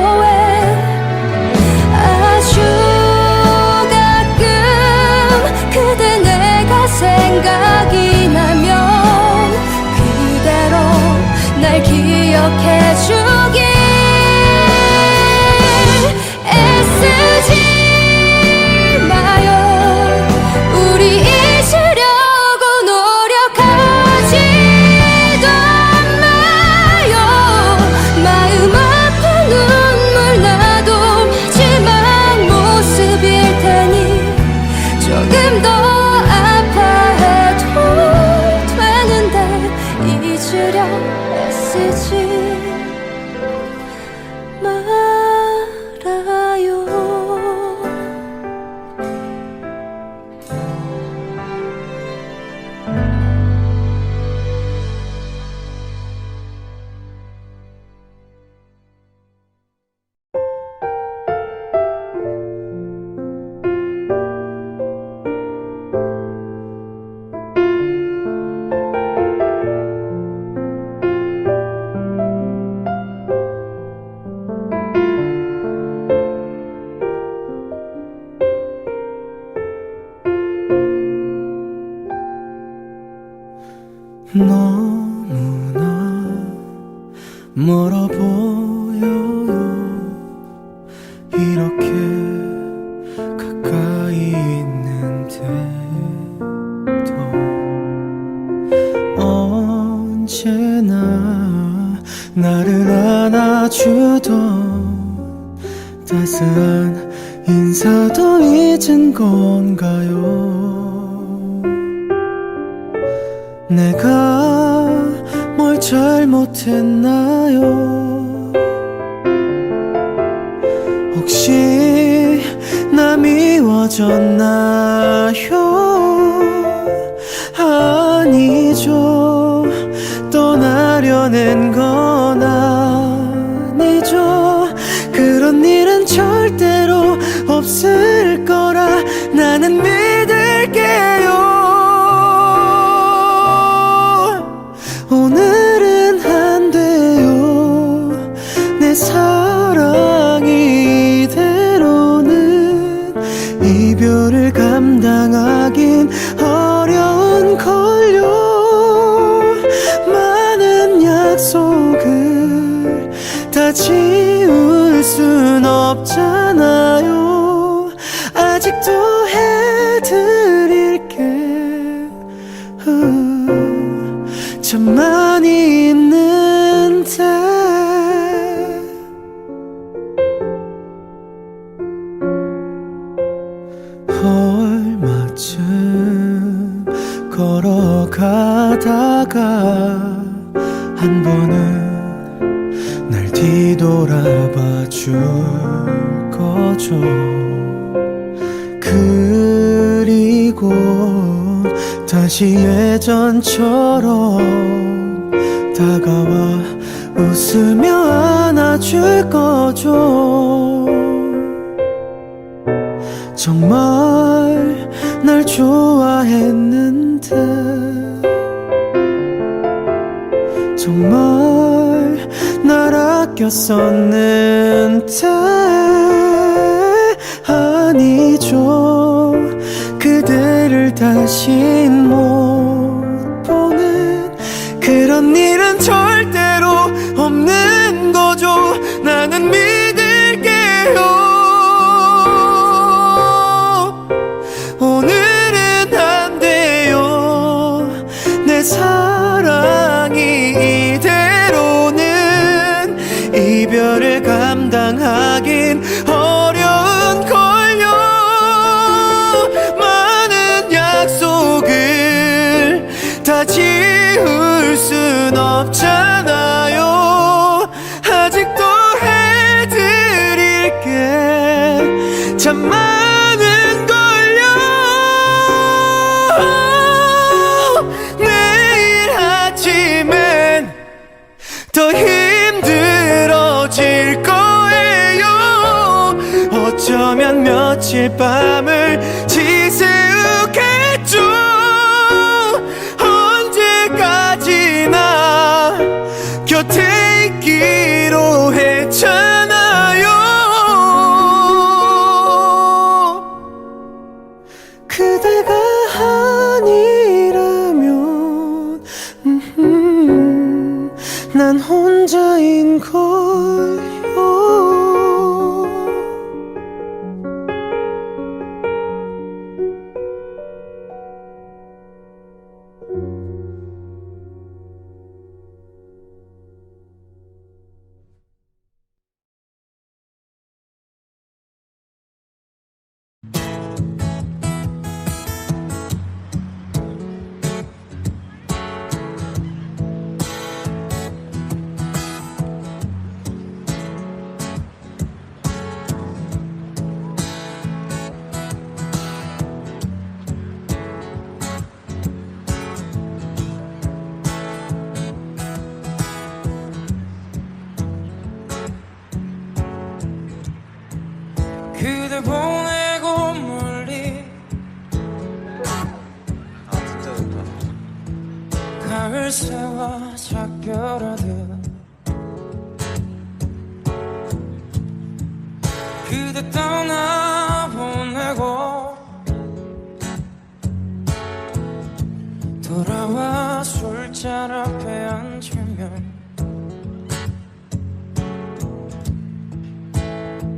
아주 가끔 그대 내가 생각이 나면 그대로 날 기억해주길. 애쓰지 마요. 우리 잊으려고 노력하지도 마요. 마음 아파 눈물 나도 마지막 모습일 테니 조금 더 아파해도 되는데 잊으려 애쓰지 말아요. 너무나 멀어 보여요. 이렇게 가까이 있는데도 언제나 나를 안아주던 따스한 인사도 잊은 건가요? 내가 뭘 잘못했나요? 혹시 나 미워졌나요? 아니죠. 떠나려는 건 아니죠. 그런 일은 절대로 없을 거라 나는 믿을게요. 오늘은 안 돼요. 내 사랑이 이대로는 이별을 감당하긴 어려운 걸요. 많은 약속을 다 지울 순 없잖아요. 아직도 해드릴게 참 많이 걸어가다가 한 번은 날 뒤돌아봐 줄 거죠. 그리고 다시 예전처럼 다가와 웃으며 안아줄 거죠. 정말 날 좋아했는데, 정말 날 아꼈었는데, 아니죠. 그대를 다시 못 보는 그런 일은 절대로 없는 거죠. 나는 믿을게요. 오늘은 안 돼요. 내 사랑이 이대로는 이별을 감당하긴 어려운 걸요. 많은 약속을 다 지울 순 없잖아요. 아직도 해드릴게 참 많은 걸요. 내일 아침엔 더 힘들어질 거예요. 어쩌면 며칠 밤을 지새우겠죠. 언제까지나 곁에 있기로 했잖아요. 그대가 아니라면 난 혼자인 걸요. 그대 보내고 멀리 진짜 좋다. 가을 새와 작별하듯 그대 떠나보내고 돌아와 술잔 앞에 앉으면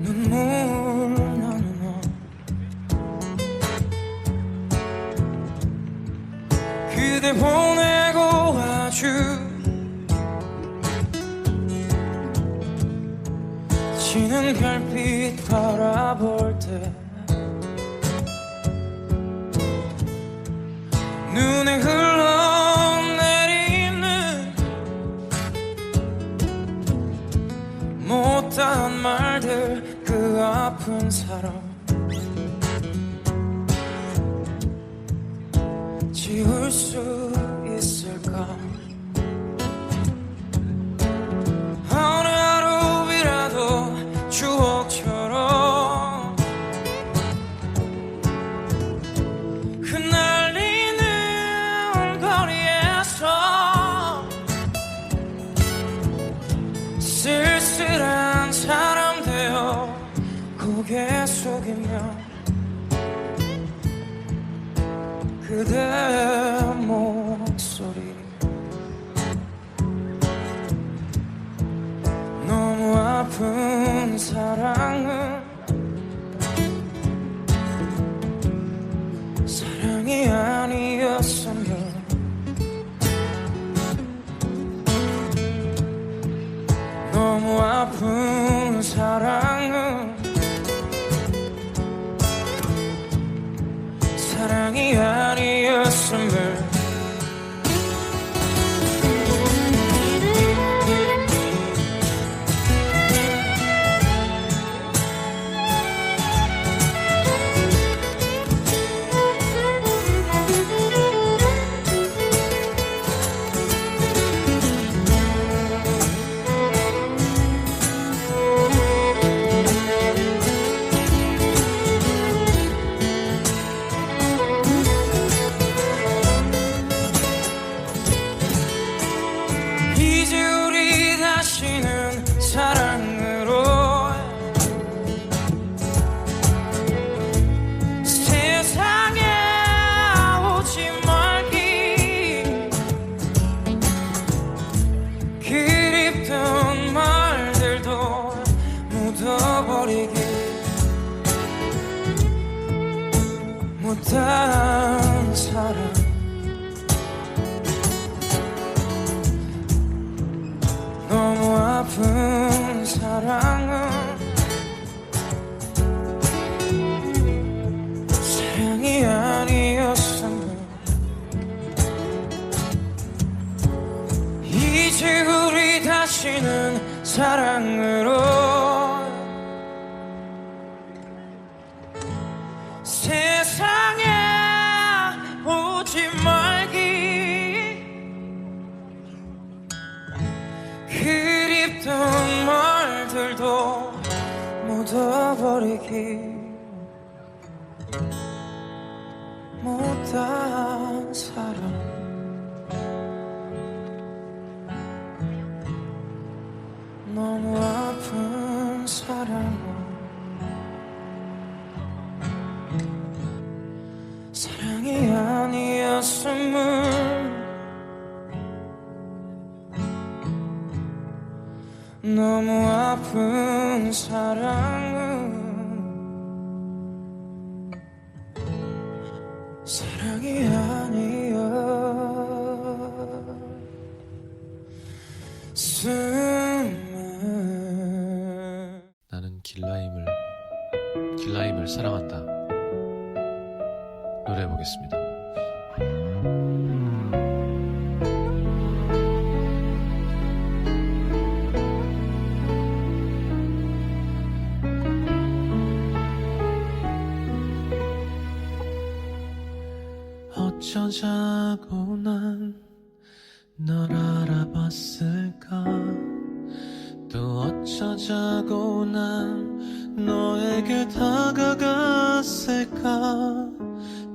눈물 그대 보내고 아주 지는 별빛 바라볼 때 눈에 흘러내리는 못다한 말들 그 아픈 사람 지울 수 있을까? 어느 하루이라도 추억처럼 흩날리는 거리에서 쓸쓸한 사람 되어 고개 숙이며 그대 목소리 너무 아픈 사랑은 사랑이 아니었으면 너무 아픈 사랑은 사랑이 아니었으면 못한 사랑 너무 아픈 사랑은 사랑이 아니었으면 이제 우리 다시는 사랑으로 세상에 오지 말기 그립던 말들도 묻어버리기 못한 사랑 너무 아픈 사랑 사랑이 아니었음을 너무 아픈 사랑은 사랑이 아니었음을 나는 길라임을 사랑한다. 노래해보겠습니다. 어쩌자고 난 널 알아봤을까 또 어쩌자고 난 너에게 다가갔을까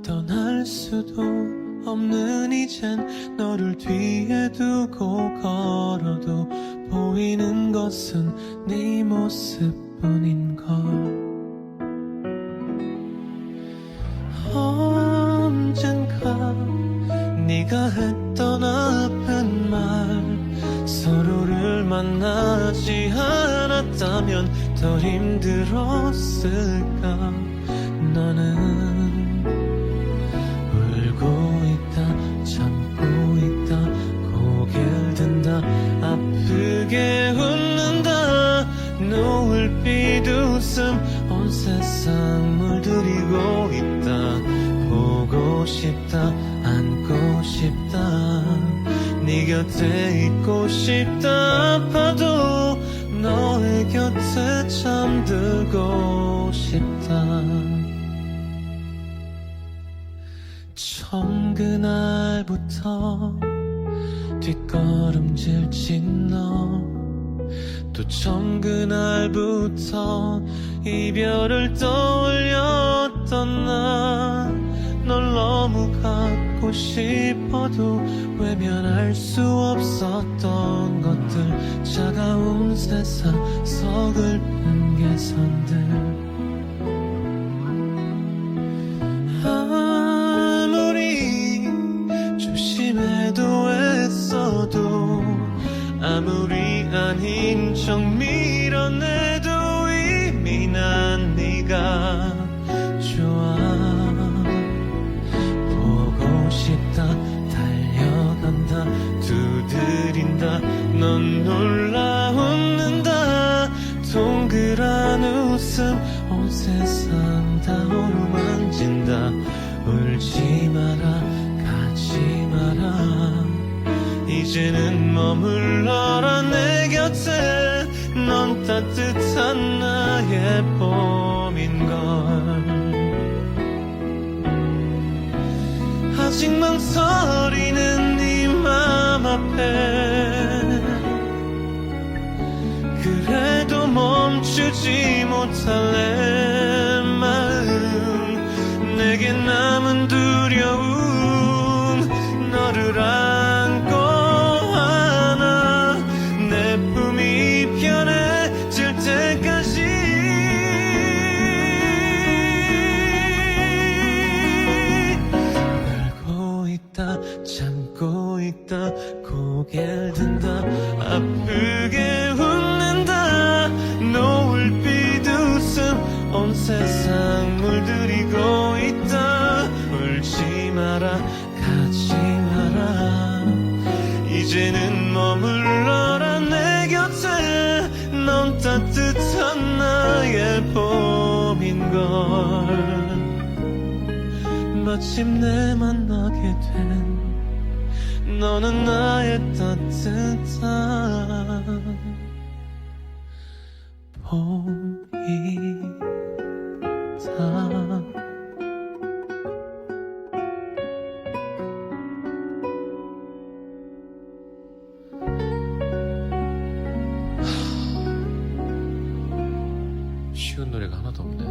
떠날 수도 없는 이젠 너를 뒤에 두고 걸어도 보이는 것은 네 모습뿐인걸 언젠가 네가 했던 아픈 말 서로를 만나지 않았다면 더 힘들었을까 너는 울고 있다 참고 있다 고개를 든다 아프게 웃는다 노을빛 웃음 온 세상 물들이고 있다 보고 싶다 안고 싶다 네 곁에 있고 싶다 아파도 너의 곁에 잠들고 싶다 처음 그날부터 뒷걸음질친 너 또 처음 그날부터 이별을 떠올렸던 나 널 너무 갖고 싶어도 외면할 수 없었던 것들 차가운 세상 서글픈 개선들 아무리 조심해도 애써도 아무리 아닌 척 밀어내도 이미 난 네가 좋아 보고 싶다 달려간다 두드린다 넌 놀라 웃는다 동그란 웃음 온 세상 다 어루만진다 울지 마라 가지 마라 이제는 머물러라 내 곁에 넌 따뜻한 나의 봄인걸 아직 망설이는 네 맘 앞에 그래도 멈추지 못할래 마음 내게 남은 두려움 너를 안고 안아 내 품이 편해질 때까지 울고 있다 참고 있다 고개를 든다 아프게 웃는다 노을빛 웃음 온 세상 물들이고 있다 이제는 머물러라 내 곁에 넌 따뜻한 나의 봄인걸 마침내 만나게 된 너는 나의 따뜻한 봄이다. 쉬운 노래가 하나도 없네.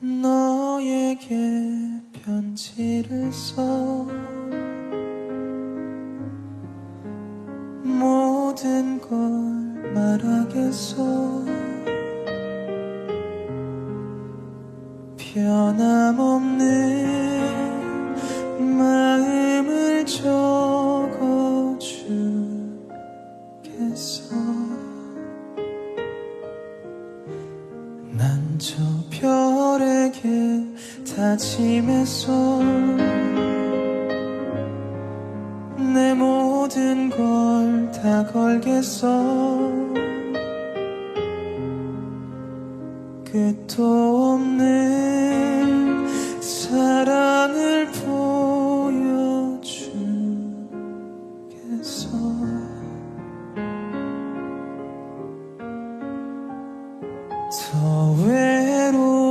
너에게 편지를 써 모든 걸 말하겠어 변함없는 마음을 적어주겠어 난 저 별에게 다짐했어 내 모든 걸 다 걸겠어 끝도 없는 사랑을 보여주겠어 더 외로워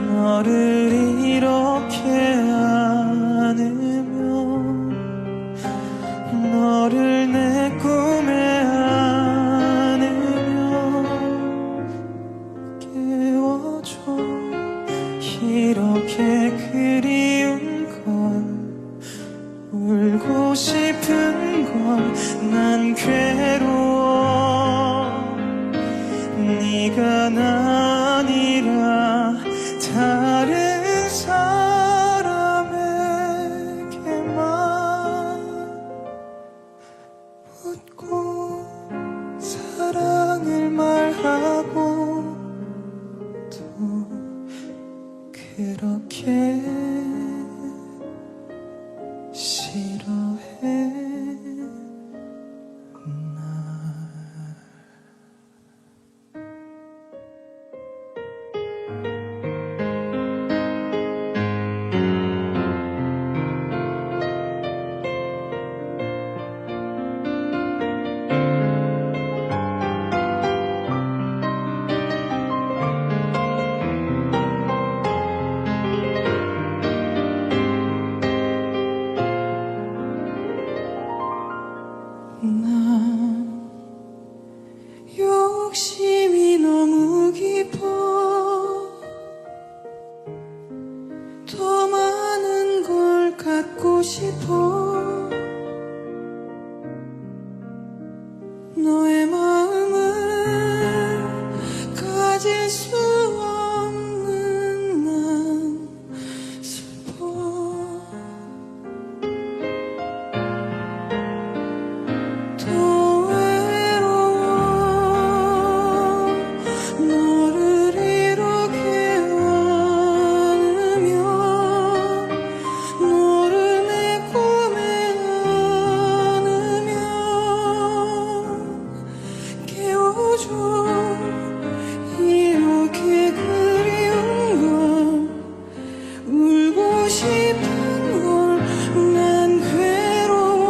너를 이렇게 안으면 너를 내 꿈에 안으면 깨워줘 이렇게 그리운 걸 울고 싶은 걸 난 괴로워 네가 아니라 다른 사람에게만 웃고 사랑을 말하고 또 그렇게 싫어해 난 욕심이 너무 깊어 더 많은 걸 갖고 싶어 너의 마음을 가질 수 없는 난 슬퍼 더 외로워 너를 이렇게 안으면 너를 내 꿈에 안으면 깨워줘 이렇게 그리운 걸 울고 싶은 걸 난 괴로워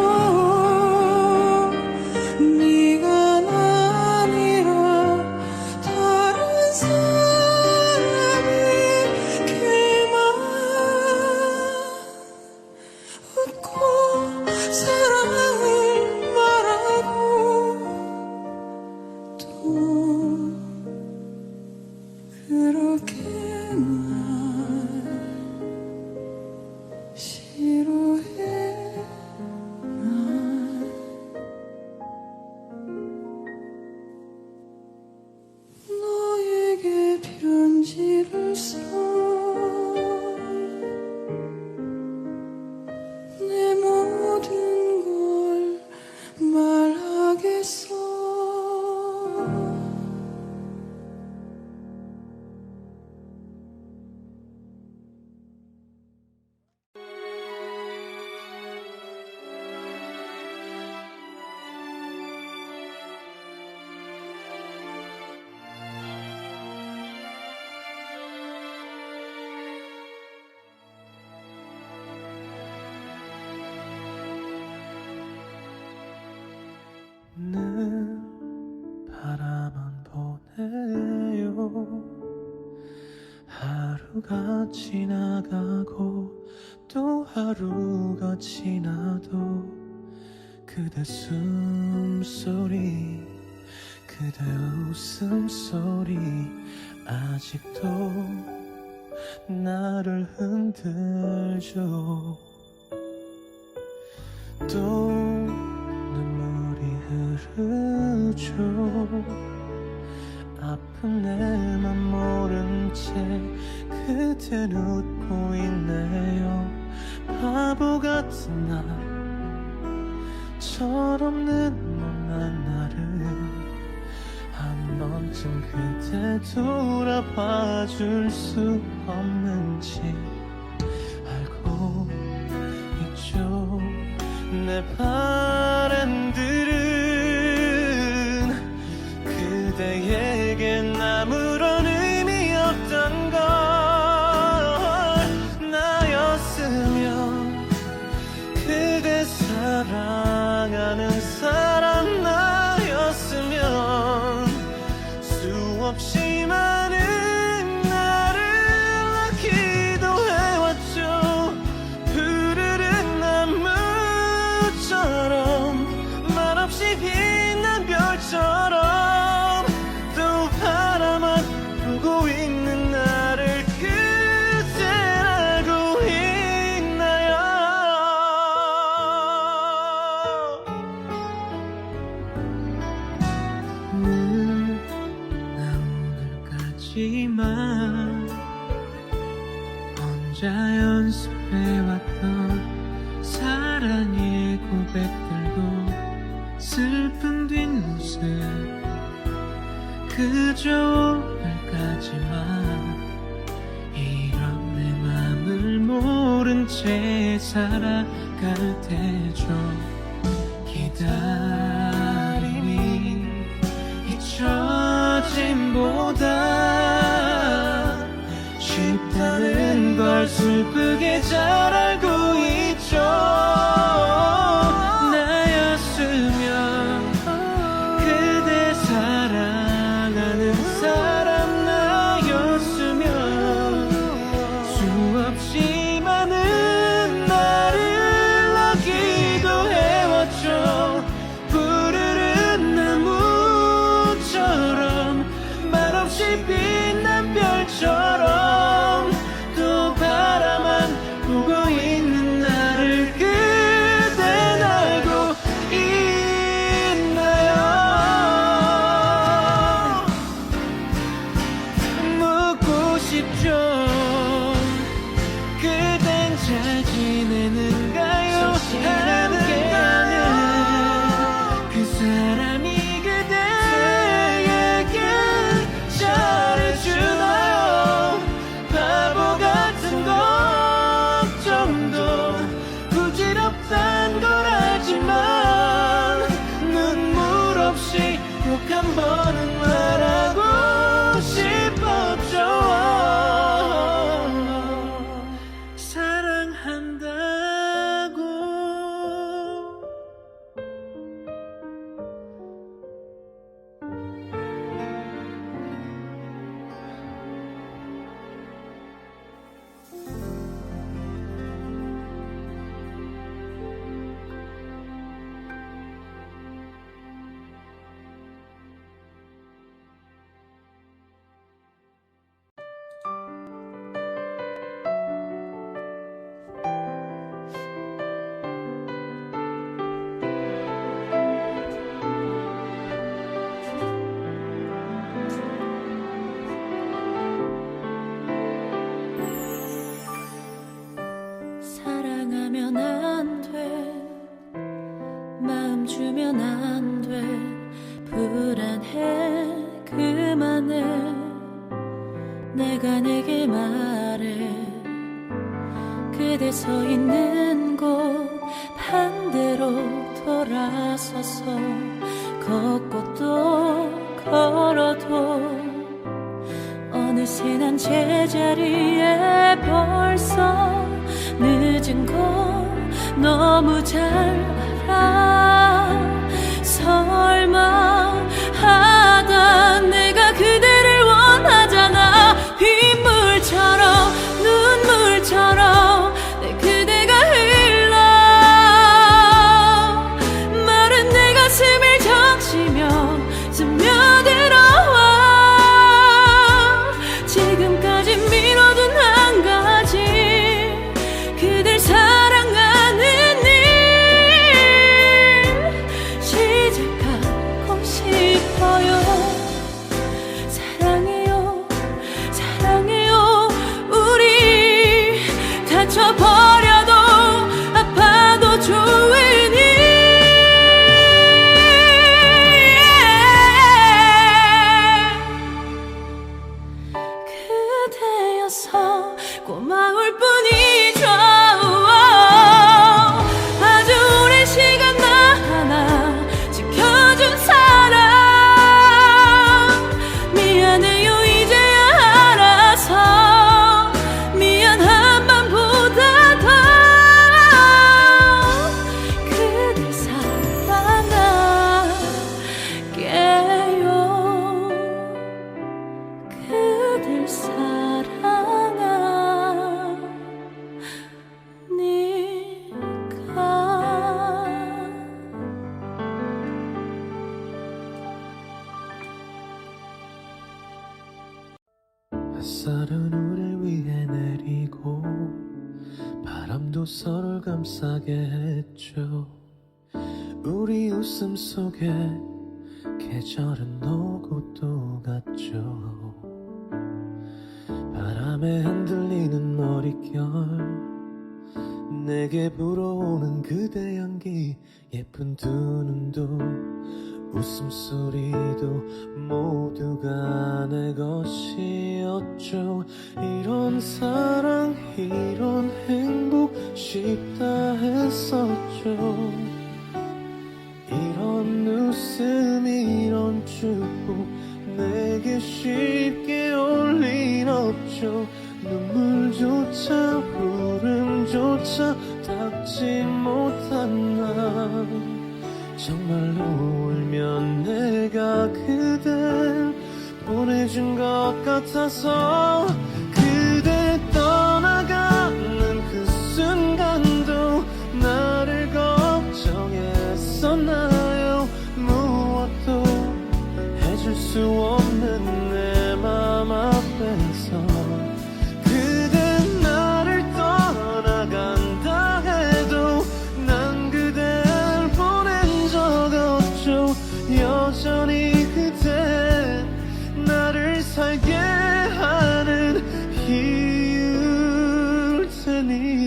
네가 아니라 다른 사람에게만 하루가 지나가고 또 하루가 지나도 그대 숨소리 그대 웃음소리 아직도 나를 흔들죠. 또 눈물이 흐르죠. 아픈 내 맘 모른 채 그댄 웃고 있네요. 바보 같은 나 철없는 못난 나를 한 번쯤 그대 돌아봐 줄 수 없는지 알고 있죠. 내 바람들은 그대에겐 아무런 의미 없던 걸. 나였으면 그대 사랑하는 사람 나였으면 수없이 많은 나를 기도해왔죠. 푸르른 나무처럼 말없이 빛난 별처럼 또 바라만 보고 있는 나를 그대 알고 있나요? 나 오늘까지만 혼자 연습해왔던 사랑의 고백들도 슬픈 뒷모습 그저 오늘까지만 이런 내 맘을 모른 채 살아갈 테죠. 기다림이 잊혀짐보다 쉽다는 걸 슬프게 잘 알고 있죠. 나였으면 그대 사랑하는 사람 나였으면 수없이 많은 나를 기도해왔죠. 푸르른 나무처럼 말없이 빛난 별처럼 또 바라만 보고 있는 나를 그댄 알고 있나요? 묻고 싶죠. 그댄 잘 지내는가요? 함께하는 그 사람이 그대에게 잘해주나요? 바보 같은 걱정도 부질없단 걸 알지만 눈물 없이 꼭 한 번은 말하고 싶었죠. 사랑한다고. 사랑하면 안 돼, 마음 주면 안 돼, 불안해 그만해. 내가 내게 말해. 그대 서 있는 곳 반대로 돌아서서 걷고 또 걸어도 어느새 난 제자리에 벌써 늦은 걸 너무 잘 알아. 설마 하다 내가 그대를 원하잖아. 빗물처럼 다쳐버려도 아파도 좋으니 그대여서 고마울 뿐이죠. 아주 오랜 시간 나 하나 지켜준 사람 미안해요 이제야 알아서 미안한 맘보다 더 그댈 사랑할게요. 그댈 햇살은 우릴 위해 내리고 바람도 서로를 감싸게 했죠. 우리 웃음 속에 계절은 오고 또 갔죠. 바람에 흔들리는 머릿결 내게 불어오는 그대 향기 예쁜 두 눈도 웃음소리도 모두가 내 것이었죠. 이런 사랑 이런 행복 쉽다 했었죠. 이런 웃음 이런 축복 내게 쉽게 올 일 없죠. 눈물조차 울음조차 닦지 못한 나 정말로 울면 내가 그댈 보내준 것 같아서 그대 떠나가는 그 순간도 나를 걱정했었나요. 무엇도 해줄 수 없는 내 맘 앞에서 그대 나를 떠나간다 해도 난 그댈 보낸 적 없죠. 여전히 그대 나를 살게 하는 이유일 테니.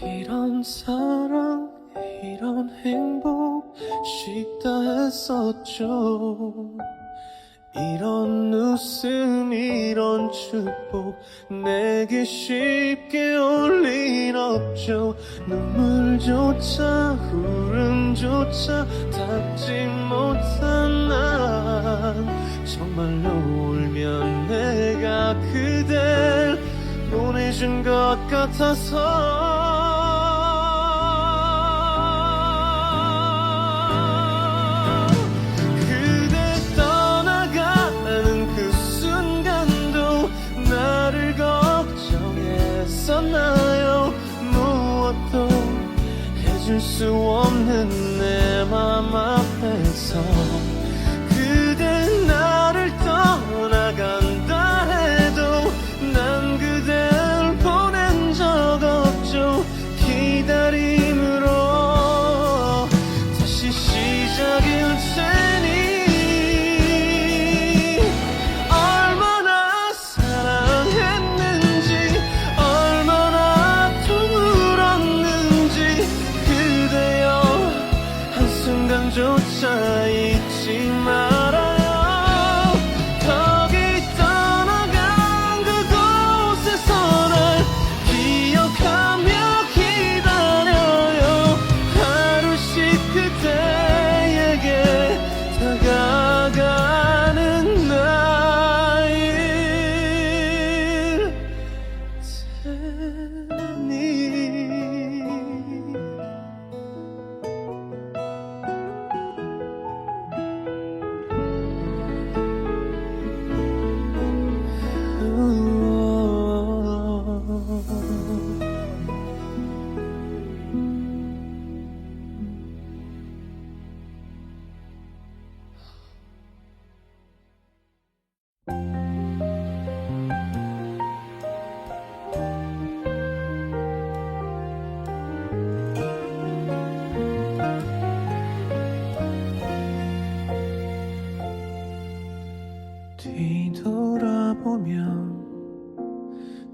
이런 사랑 이런 행복 쉽다 했었죠. 이런 웃음 이런 축복 내게 쉽게 올 일 없죠. 눈물조차 울음조차 닦지 못한 난 정말로 울면 내가 그댈 보내준 것 같아서 나요. 무엇도 해줄 수 없는 내 맘 앞에서 그대 나를 떠나간다 해도 난 그댈 보낸 적 없죠. 기다림으로 다시 시작일 테니 조차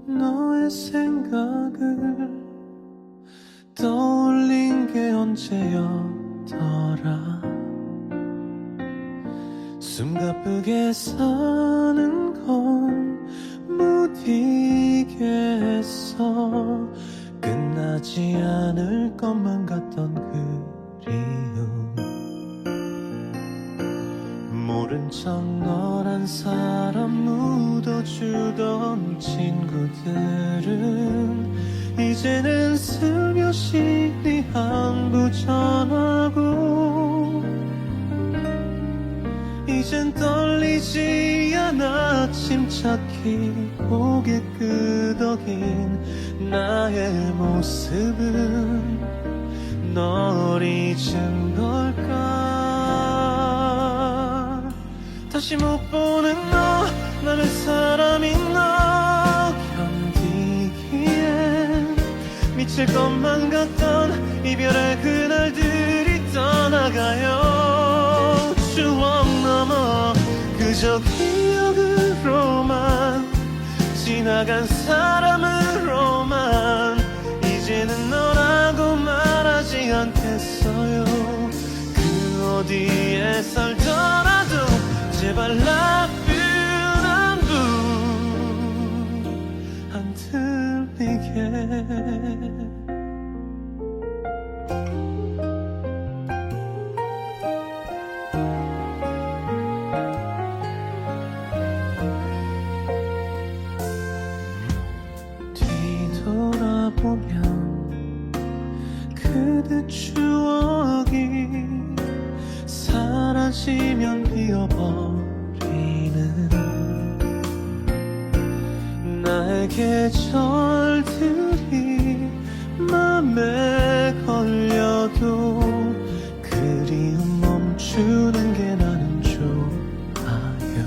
너의 생각을 떠올린 게 언제였더라. 숨가쁘게 사는 건 못 이겠어. 끝나지 않을 것만 같던 그리움, 모른 척 너란 사람 묻어주던 친구들은 이제는 슬며시 네 안부 전하고, 이젠 떨리지 않아 침착히 고개 끄덕인 나의 모습은 널 잊은 걸까. 다시 못 보는 너, 남의 사람인 너 견디기엔 미칠 것만 같던 이별의 그날들이 떠나가요. 추억 넘어 그저 기억으로만, 지나간 사람으로만 이제는 너라고 말하지 않겠어요. 그 어디에 살더라도 제발 나쁜 안부 안 들리게. 뒤돌아보면 그대 추억이 사라지면 비어버리는 나의 계절들이 맘에 걸려도 그리움 멈추는 게 나는 좋아요.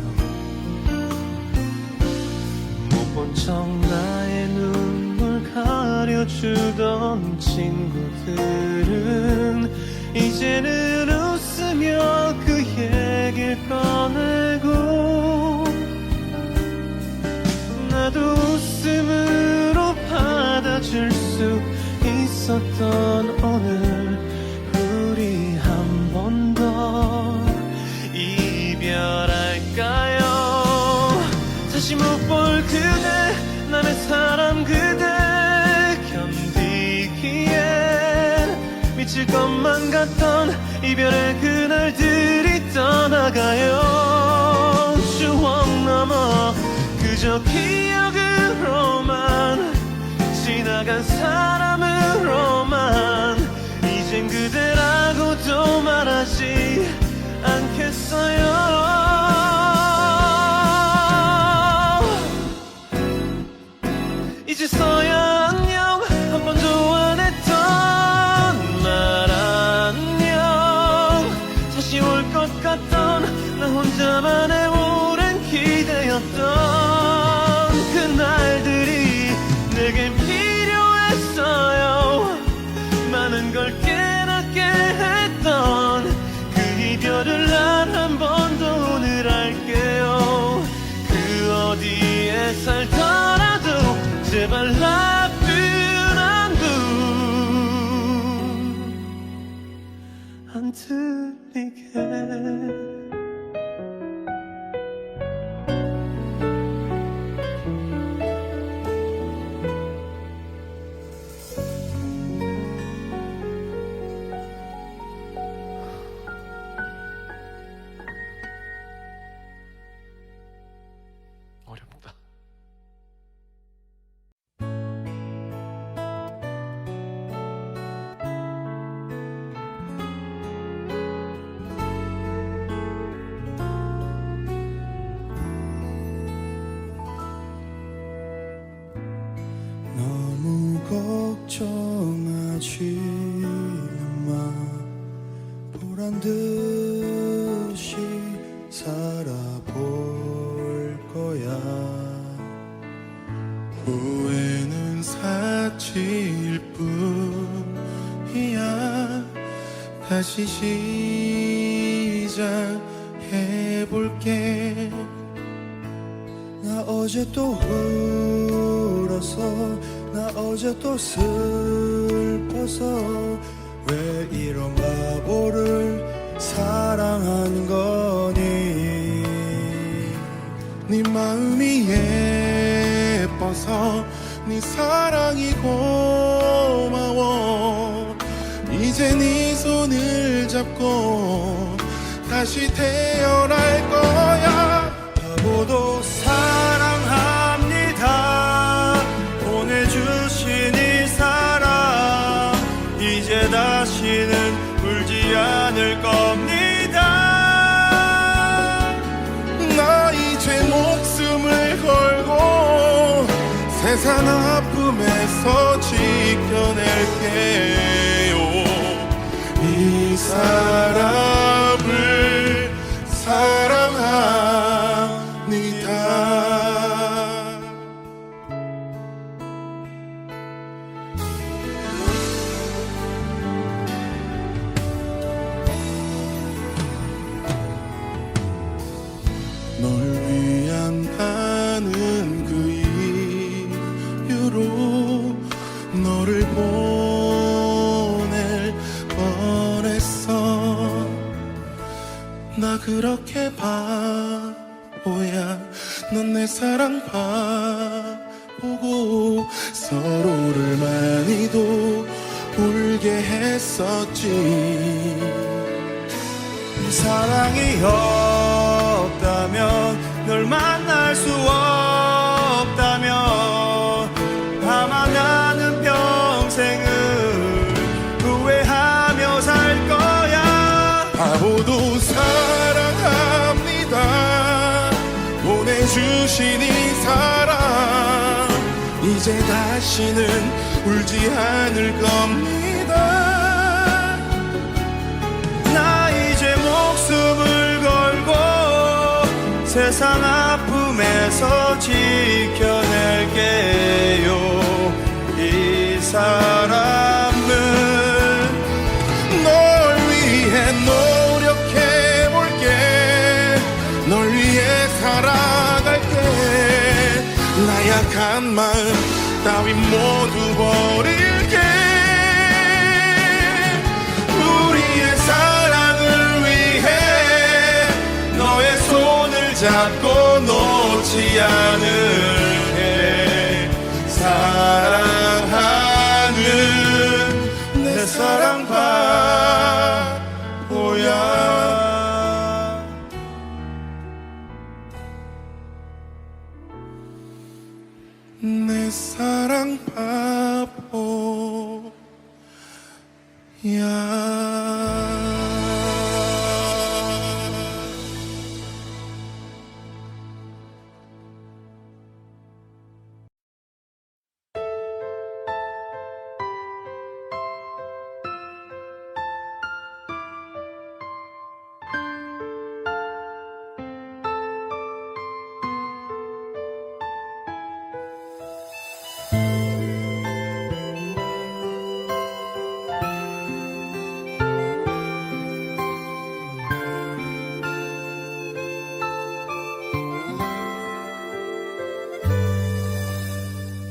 못 본 척 나의 눈물 가려주던 친구들은 이제는 웃으며 그 얘길 꺼내고, 나도 웃음으로 받아줄 수 있었던 오늘, 우리 한 번 더 이별할까요? 다시 못 볼 그대, 남의 사람 그대 견디기엔 미칠 것만 같던 이별의 그날들이 떠나가요. 추억 넘어 그저 기억으로만, 지나간 사람으로만 이젠 그대라고도 말하지 않겠어요. 이제서야 안녕, 한 번도 안 했던 말 안녕. 다시 올 것 같던 나 혼자만의 오랜 기대였던 그날들이 내겐 필요했어요. 많은 걸 깨닫게 했던 그 이별을 난 한 번 더 오늘 할게요. 그 어디에 살더라도 제발 나쁜 안부 안 들리게. 어렵다. 너무 걱정하지 마. 보란 듯이 살아볼 거야. 후회는 사치일 뿐이야. 다시 시작해볼게. 나 어제 또 울었어. 슬퍼서 나 어제 또 슬퍼서 왜 이런 바보를 사랑한 거니 네 마음이 예뻐서 네 사랑이 고마워 이제 네 손을 잡고 다시 태어날 거야 바보도 사랑합니다 보내주신 이 사랑 이제 다시는 울지 않을 겁니다 나 이제 목숨을 걸고 세상 아픔에서 지켜낼게요 이 사람을 사랑합니다 널 위한 나는 그 이유로 너를 보낼 뻔했어 나 그렇게 바보야 넌 내 사랑 바보고 서로를 많이도 울게 했었지 사랑이 없다면 널 만날 수 없다면 아마 나는 평생을 후회하며 살 거야 바보도 사랑합니다 보내주신 이 사랑 이제 다시는 울지 않을 겁니다 나 이제 목숨을 걸고 세상 아픔에서 지켜낼게요 이 사람은 널 위해 노력해볼게 널 위해 살아갈게 나약한 마음 따윈 모두 버릴게 우리의 사랑을 위해 너의 손을 잡고 놓지 않을게 사랑하는 내 사랑 바보야 내 사랑 바보야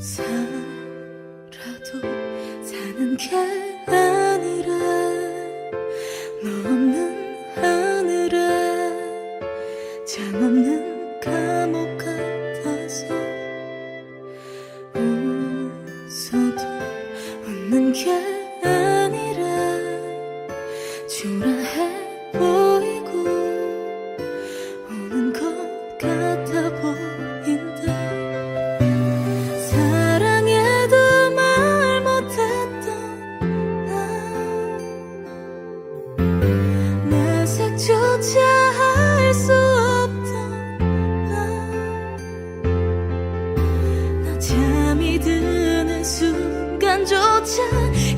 살아도 사는 게 아니라 너 없는 하늘에 장 없는 감옥 같아서 웃어도 웃는 게 아니라 초라해 보이고 우는 것 같아 보인다 사랑해도 말 못했던 나 내색조차 할 수 없던 나 잠이 드는 순간조차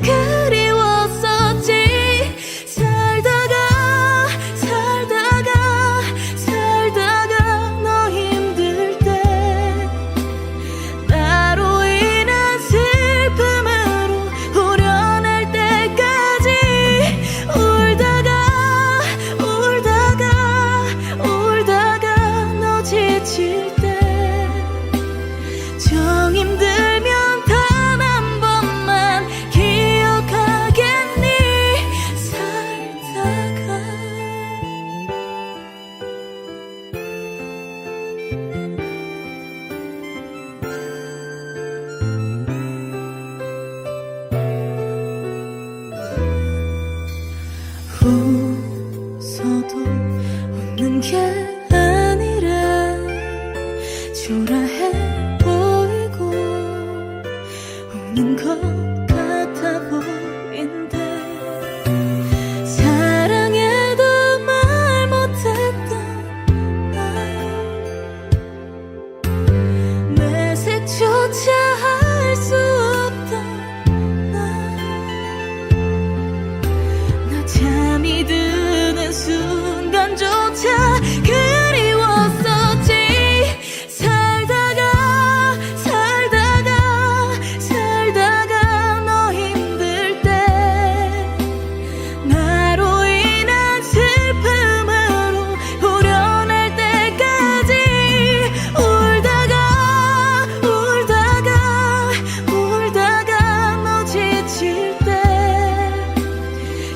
그리웠었지 살다가 너 힘들 때 나로 인한 슬픔으로 후련할 때까지 울다가 너 지칠 때 정 힘들면 없는 것 같아 보인대. 사랑해도 말 못했던 내색조차 할 수 없던 나 잠이 드는 순간조차 그리웠었지. 살다가 너 힘들 때 나로 인한 슬픔으로 후련할 때까지 울다가 너 지칠 때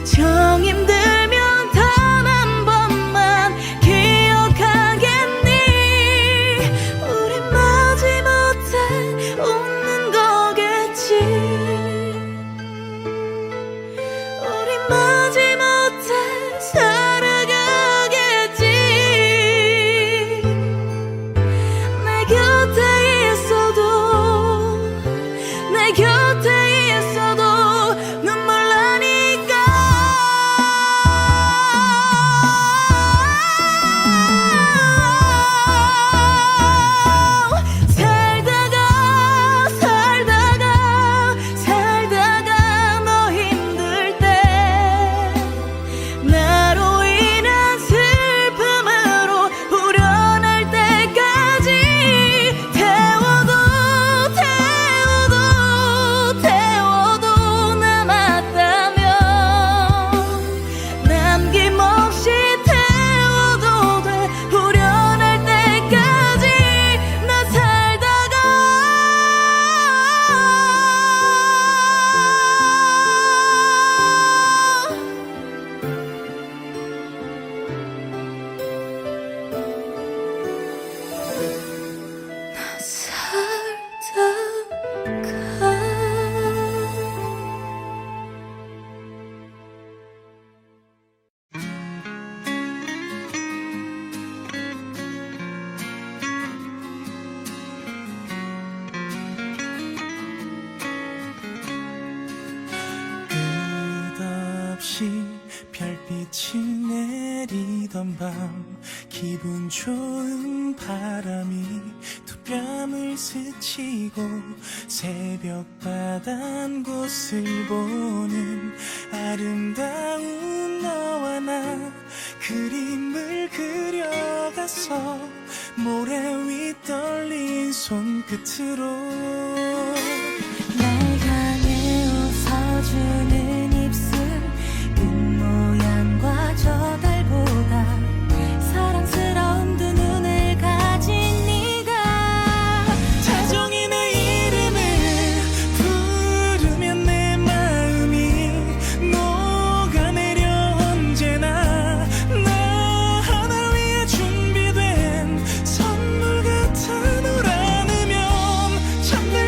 정 힘들면 단 한 번만 기억하겠니. 우리 마지못해 웃는 거겠지. 우리 마지못해 살아가겠지. 내 곁에 있어도 눈물 나니까. 살다가 너 힘들 때 나로 인한 슬픔으로 후련할 때까지 태워도 남았다면 남김없이 태워도 돼. 후련할 때까지 나 살다가 끝없이 별빛이 내리던 밤 기분 좋은 바람이 두 뺨을 스치고 새벽 바단 곳을 보는 아름다운 너와 나 그림을 그려가서 모래 위 떨린 손끝으로 날 향해 웃어주는 입술 끝모양과 저 달보다 사랑스러운 두 눈을 가진 네가 다정히 내 이름을 부르면 내 마음이 녹아내려 언제나 나 하나 위해 준비된 선물 같아 널 안으면 잠들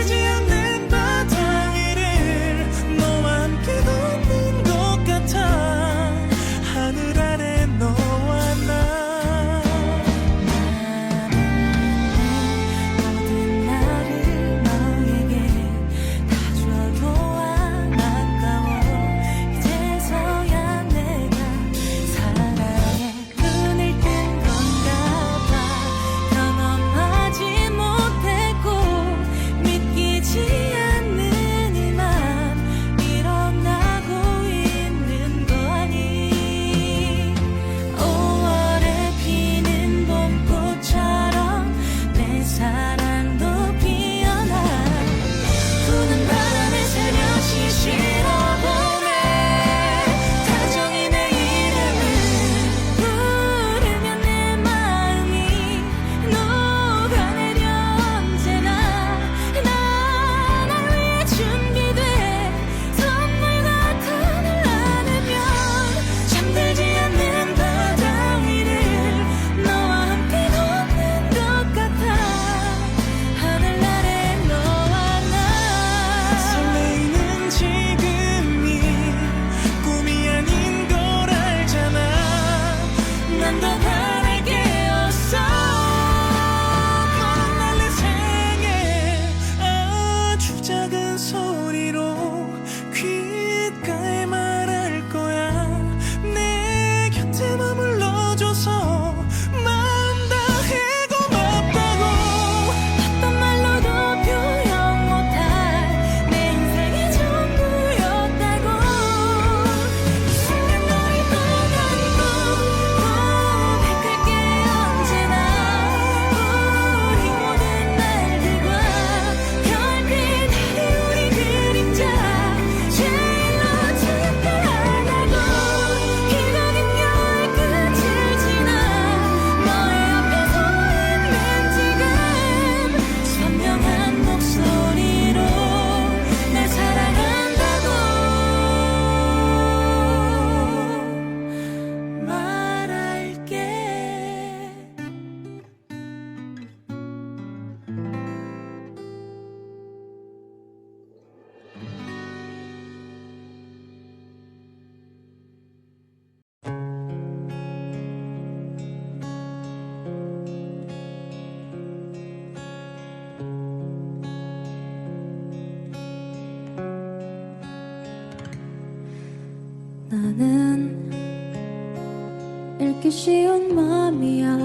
듣기 쉬운 맘이야.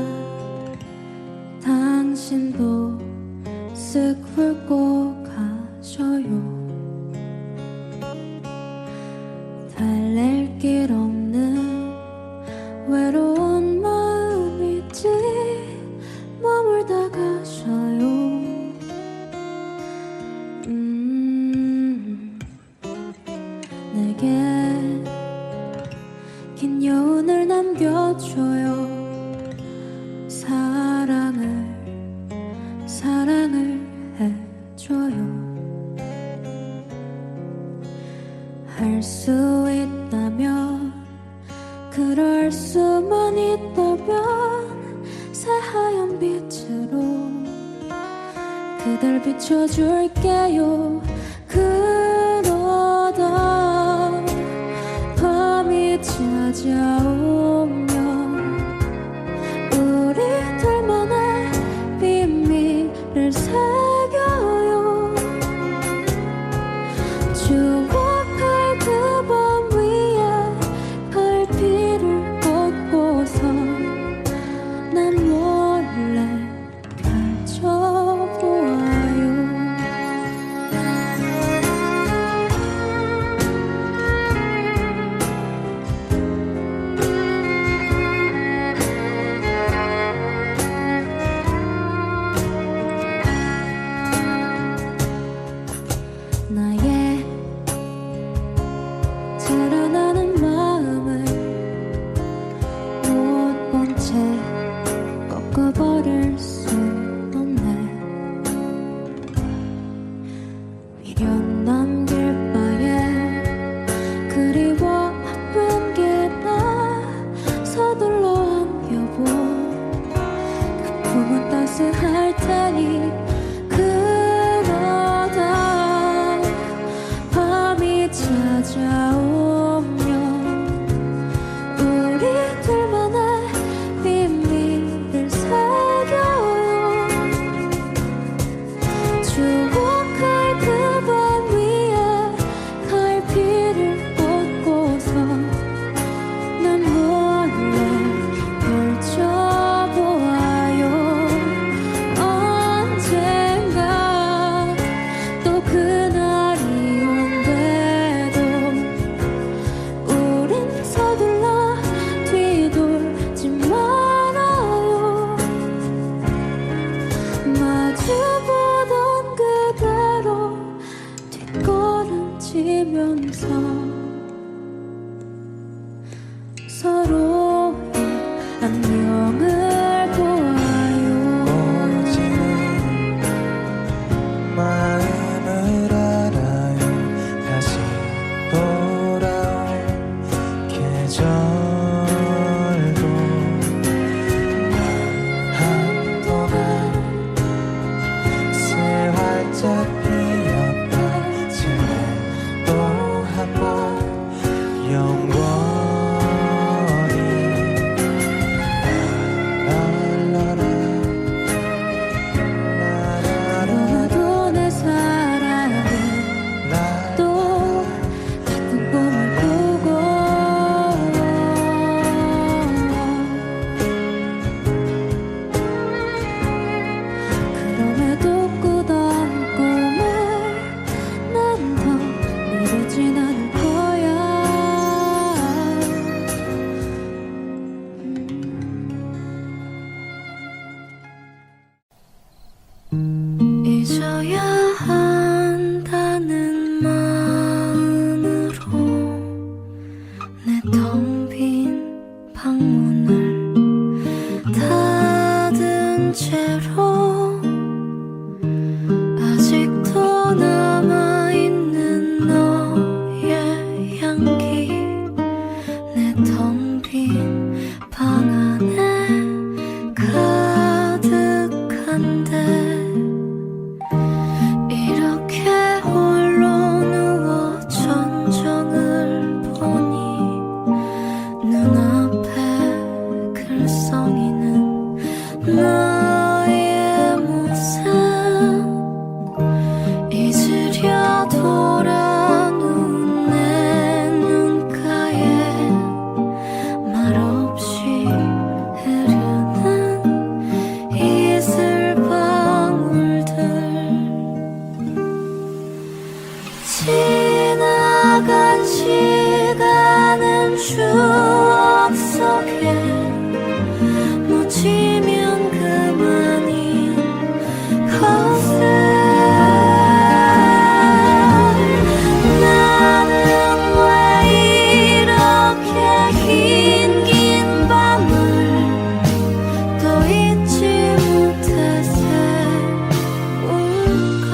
당신도 쓱 훑고 가셔요. 달랠 길 없는 외로운 마음이지 머물다 가셔요. 내게 긴 여운을 남겨줘요. 사랑을 해줘요. 할 수 있다면, 그럴 수만 있다면 새하얀 빛으로 그댈 비춰줄게요. 그러다 밤이 찾아오면 우리 둘만의 비밀을 새겨요. 추억할 그 밤 위에 갈피를 꽂고서 난 몰래 펼쳐보아요. 나의 자라나는 마음을 못 본 채 꺾어버릴 수 없네. 미련 남길 바에 그리워 아픈 길에 서둘러 안겨보. 그 품은 따스할 테니. 그러다 밤이 찾아오면 우리 둘만의 비밀을 새겨요. 추억할 그 밤 위에 갈피를 꽂고서 난 몰래 펼쳐보아요. 언젠가 또 그날이 온대도 우린 서둘러 뒤돌지 말아요. 마주보던 그대로 뒷걸음치면서 서로의 안녕을 보아요. 오지는 마음을 알아요. 다시 돌아올 계절도 한동안 새 활짝 피었다. 지금 또 한 번 지나간 시간은 추억 속에 묻히면 그만인 것을 나는 왜 이렇게 긴 밤을 또 잊지 못해 세울까.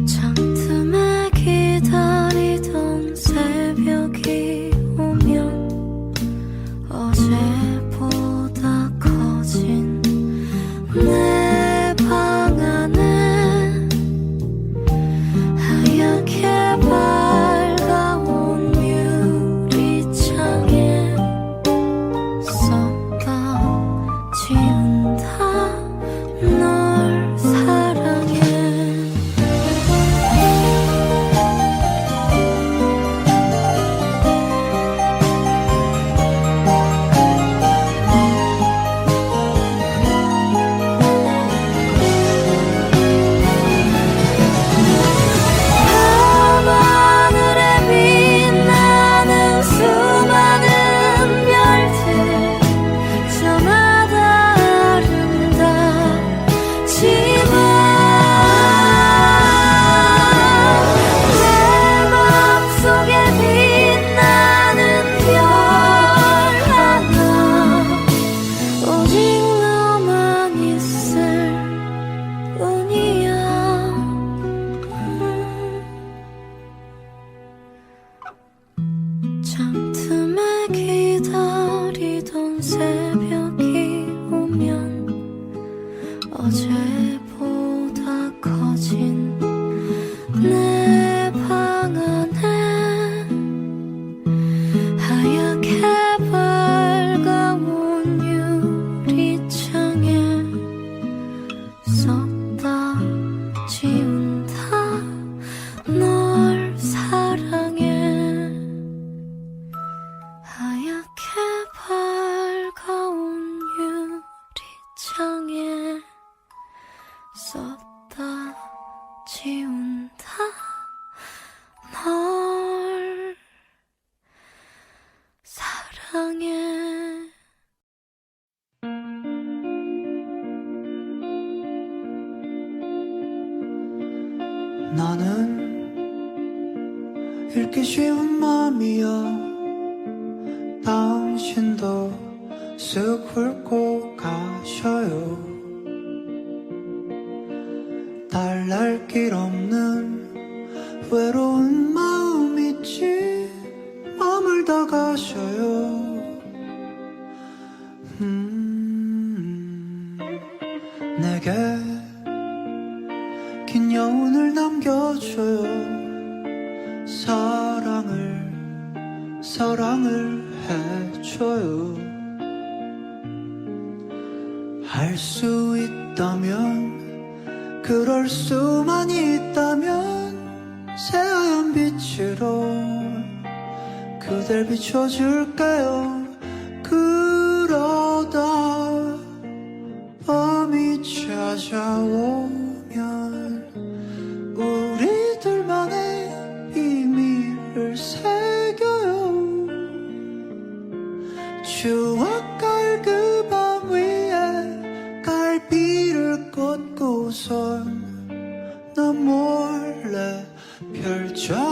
창틈에 기다리던 새벽이 오면 어제보다 커진 내 방 안에 하얗게 밝아온 유리창에 썼다 지운다 널 사랑해. 밤하늘에 빛나는 수많은 별들 저마다 아름답지만 내 맘속에 빛나는 별 하나 오직 너만 있을 뿐이야. 창틈에 기다리던 새벽이 오면 어제보다 커진 내 방 안에 하얗게 밝아온 유리창에 썼다 지운다 널 사랑해. 하얗게 밝아온 유리창에 썼다 지운다 널 사랑해. 나는 읽기 쉬운 맘이야. 당신도 쓱 훑고 가셔요. 달랠 길 없는 외로운 마음 있지 머물다 가셔요. 내게 긴 여운을 남겨줘요. 사랑을 해줘요. 할 수 있다면 그럴 수만 있다면 새하얀 빛으로 그댈 비춰줄게요. 그러다 밤이 찾아오면 우리들만의 비밀을 새겨요. 추억할 그 밤 위에 갈피를 꽂고선 난 몰래 펼쳐보아요.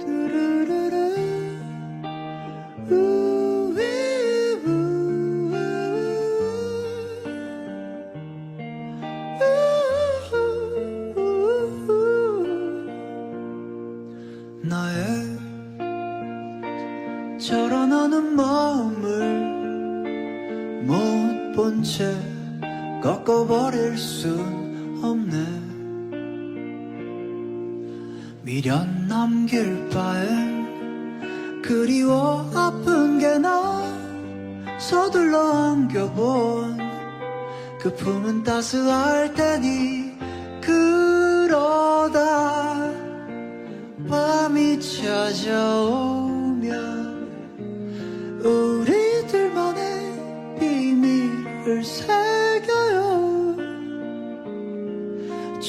뚜루루루 나의 자라나는 마음을 못 본 채 꺾어버릴 순 없네. 미련 남길 바엔 그리워 아픈 게 나 서둘러 안겨본 그 품은 따스할 테니 그러다 밤이 찾아오면 우리들만의 비밀을 새겨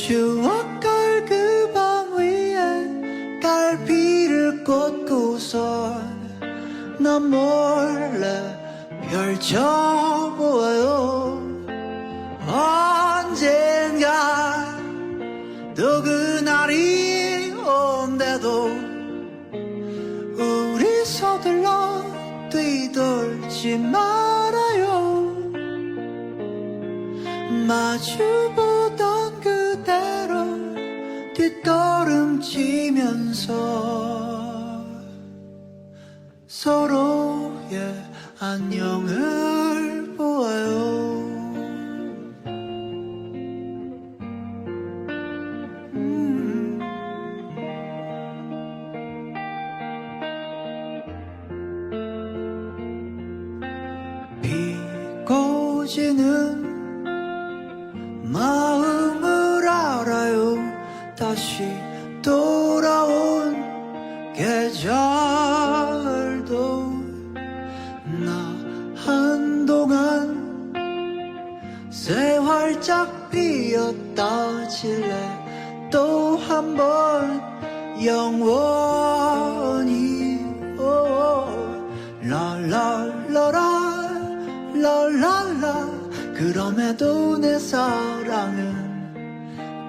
추억걸 그 방 위에 갈피를 꽂고선 난 몰래 펼쳐보아요. 언젠가 또 그날이 온대도 우리 서둘러 뒤돌지 말아요. 마주보던 그대로 뒷걸음치면서 서로의 안녕을 보아요. 비고 지는 마음을 알아요. 다시 돌아온 계절도 나 한동안 새 활짝 피었다 질래 또 한 번 영원히 라라라라 랄랄라. 그럼에도 내 사랑은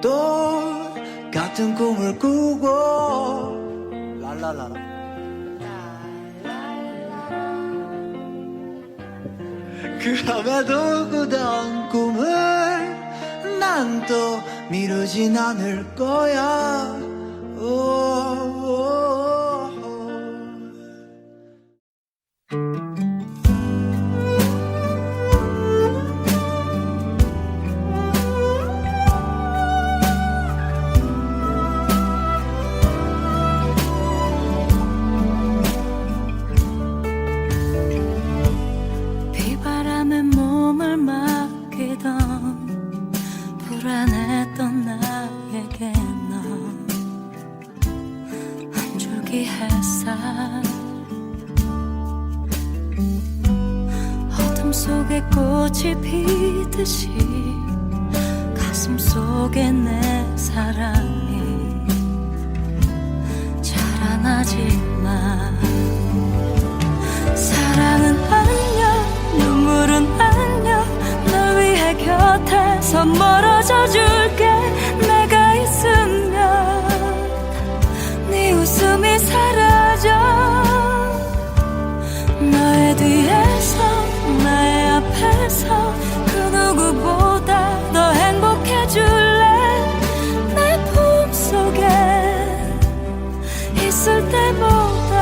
또 같은 꿈을 꾸고 랄랄라라. 그럼에도 그던 꿈을 난 또 미루진 않을 거야. 비바람에 몸을 맡기던 불안했던 나에게 넌 한 줄기 햇살 어둠 속에 꽃이 피듯이 가슴 속에 내 사랑이 자라나지만 사랑은 안녕 눈물은 안녕 널 위해 곁에서 멀어져 줄게. 내가 있으면 네 웃음이 사라져. 너의 뒤에서 나의 앞에서 그 누구보다 더 행복해 줄래. 내 품속에 있을 때보다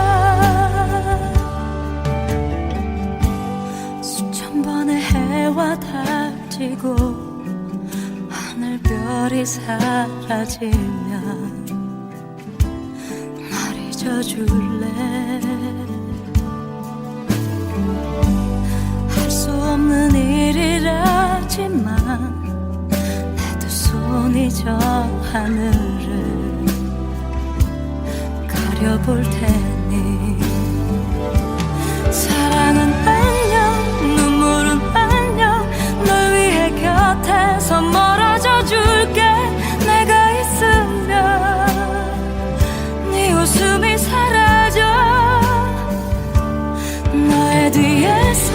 수천 번의 해와 닥치고 하늘별이 사라지면 날 잊어줄래. 할 수 없는 일이라지만 내 두 손이 저 하늘을 가려볼 테니 사랑은 안녕 눈물은 안녕 널 위해 곁에서 멀어져 줄게. 내가 있으면 네 웃음이 사라져. 너의 뒤에서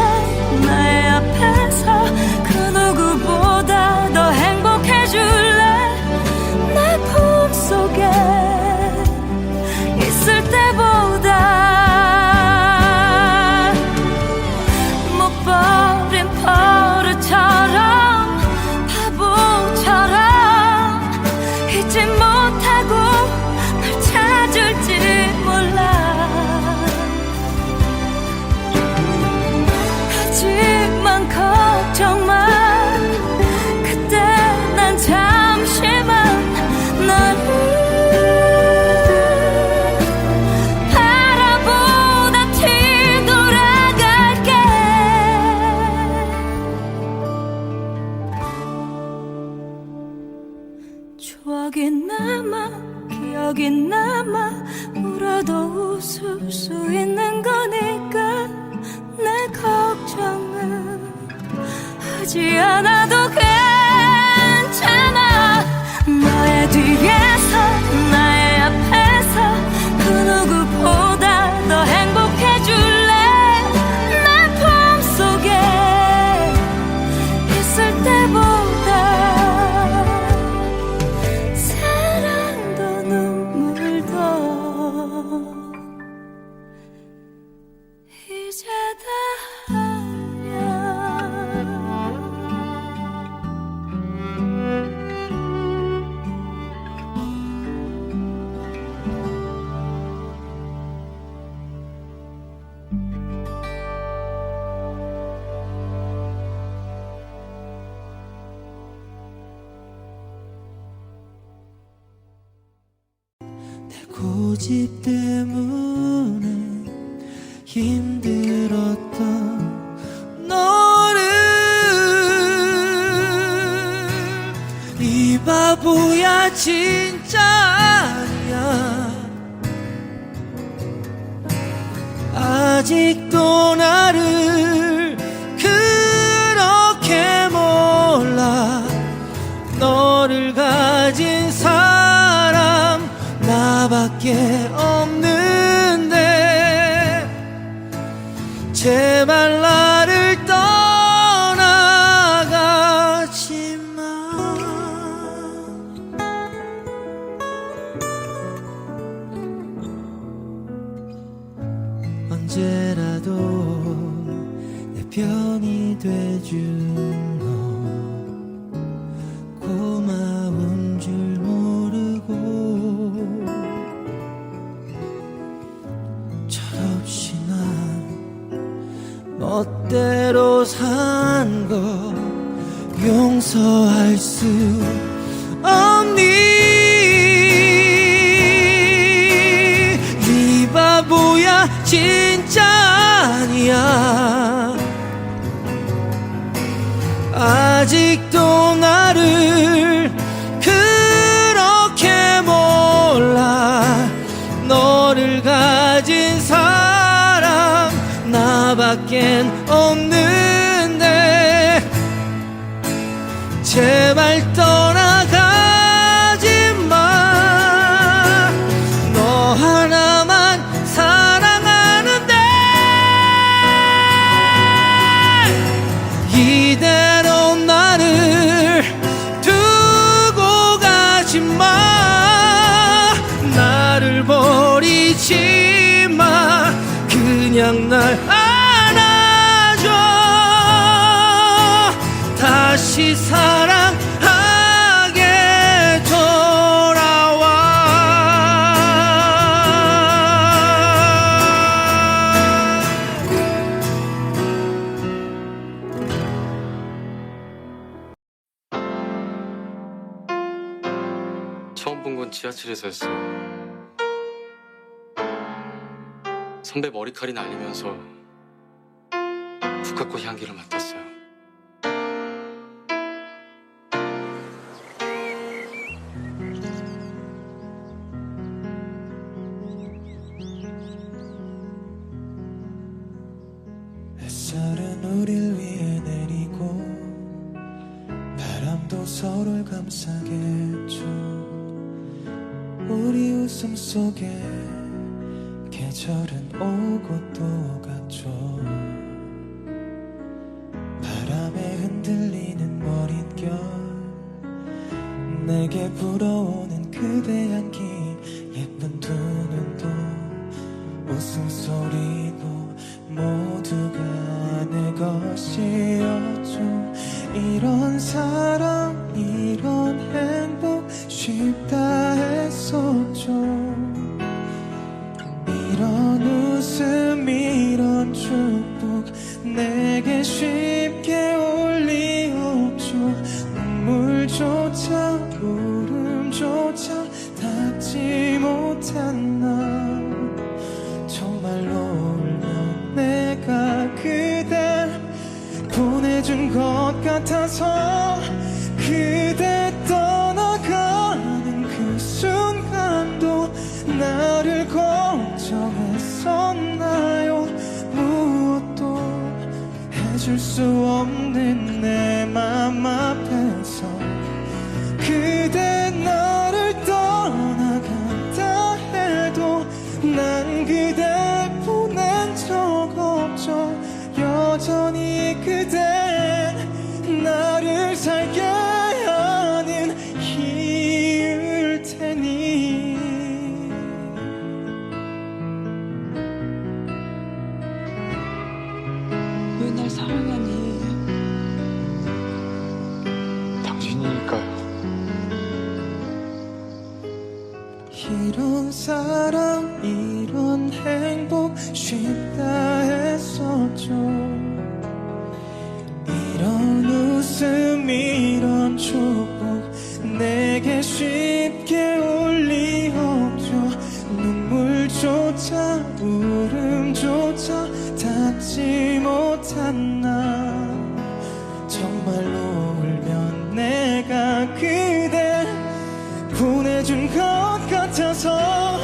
나의 앞에서 그 누구보다 더 행복해 줄래. 내 품속에 있을 때보다 못 버린 버릇처럼 바보처럼 잊지 못하고 널 찾을지 몰라. 하지만 걱정 마. 그때 난 잠시만 너를 바라보다 뒤돌아갈게. 추억이 남아 기억이 남아 울어도 웃을 수 있는 거니까 내 걱정은 하지 않아도 괜찮아. 고집 때문에 힘들었던 너를 이 바보야 진짜 아니야 아직도 나를 그렇게 몰라 너를 가진 사람 나밖에 없는데 제발 나를 떠나가지 마 언제라도 내 편이 돼준 너 고마운 줄 모르고 철없이 난 멋대로 산 거 용서할 수 없니 이 바보야 진짜 아니야 아직도 나를 그렇게 몰라 너를 가진 사람 나밖엔 없는데 제발 떠나가지 마 너 하나만 사랑하는데 이대로 나를 두고 가지 마 나를 버리지 마 그냥 날 안아줘 다시 사랑하게 돌아와 처음 본 건 지하철에서였어요. 선배 머리칼이 날리면서 북한꽃 향기를 맡았어요. 햇살은 우릴 위해 내리고 바람도 서로를 감싸게 했죠 우리 웃음 속에 계절은 오고 또 갔죠 바람에 흔들리는 머릿결 내게 불어오는 그대 향기 예쁜 두 눈도 웃음소리도 모두가 내 것이었죠 이런 사랑 이런 행복 쉽다 했었죠 이런 웃음 이런 축복 내게 쉽게 올 리 없죠 눈물조차 울음조차 닿지 못한 나 정말로 울면 내가 그댈 보내준 것 같아서 그대 떠나가는 그 순간도 나를 걱정했었나요 무엇도 해줄 수 없는 내 맘 앞에서 그대 나를 떠나간다 해도 난 그댈 보낸 적 없죠 여전히 그댄 나를 살게 하는 이유일 테니 왜 날 사랑하니? 당신이니까요. 이런 사랑 이런 행복 쉽다 했었죠 이런 웃음 이런 축복 내게 쉽게 올 리 없죠 눈물 그대 보내준 것 같아서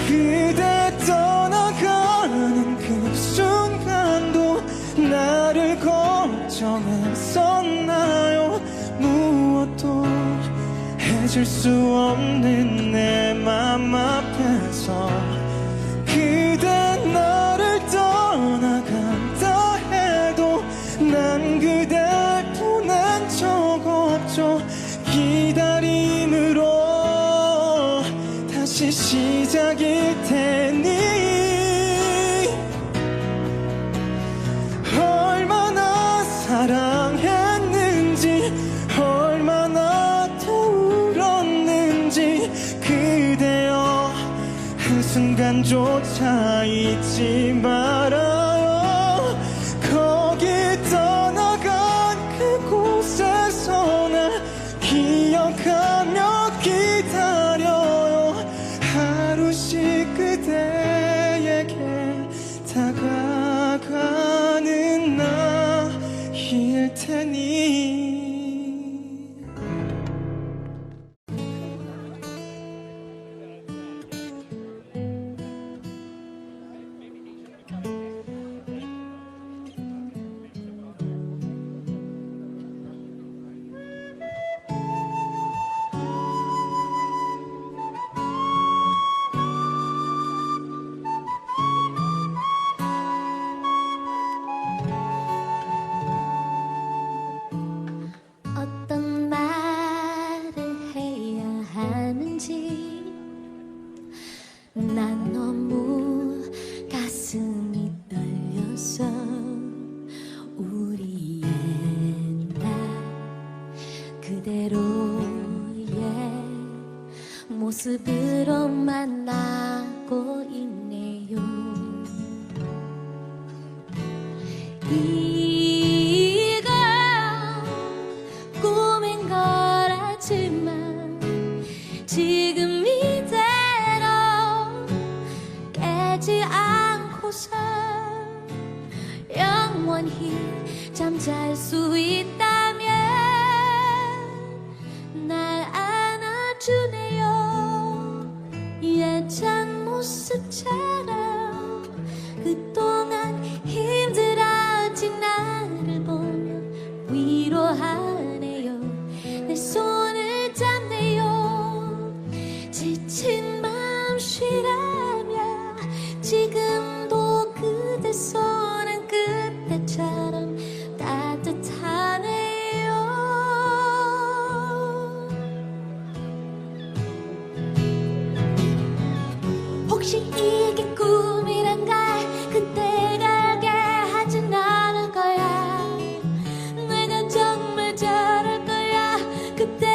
그대 떠나가는 그 순간도 나를 걱정했었나요? 무엇도 해줄 수 없는 내 맘 앞에서 그대 나를 떠나간다 해도 난 그댈 보낸 적 없죠. 기다림으로 다시 시작일 테니 얼마나 사랑했는지 얼마나 더 울었는지 그대여 한순간조차 잊지 말아요. 거기 떠나간 그곳에서 날 기억하며 기다려요. 하루씩 그대에게 다가가는 나일 테니 어떤 말을 해야 하는지 난 너무 가슴이 떨려서 우리의 날 그대로의 모습으로 만나고 있네요. 이건 꿈인 걸 알지만 지금 이대로 깨지 않고서 영원히 잠잘 수 있다면 날 안아주네요. 예전 모습처럼 그동안 힘들어진 나를 보며 위로하네요. 내 손을 잡네요. 지친 마음 쉬라며 지금도 그대 손은 그때처럼 따뜻하네요. 혹시 이게 꿈이란가 그때가 알게 하진 않을 거야. 내가 정말 잘할 거야. 그때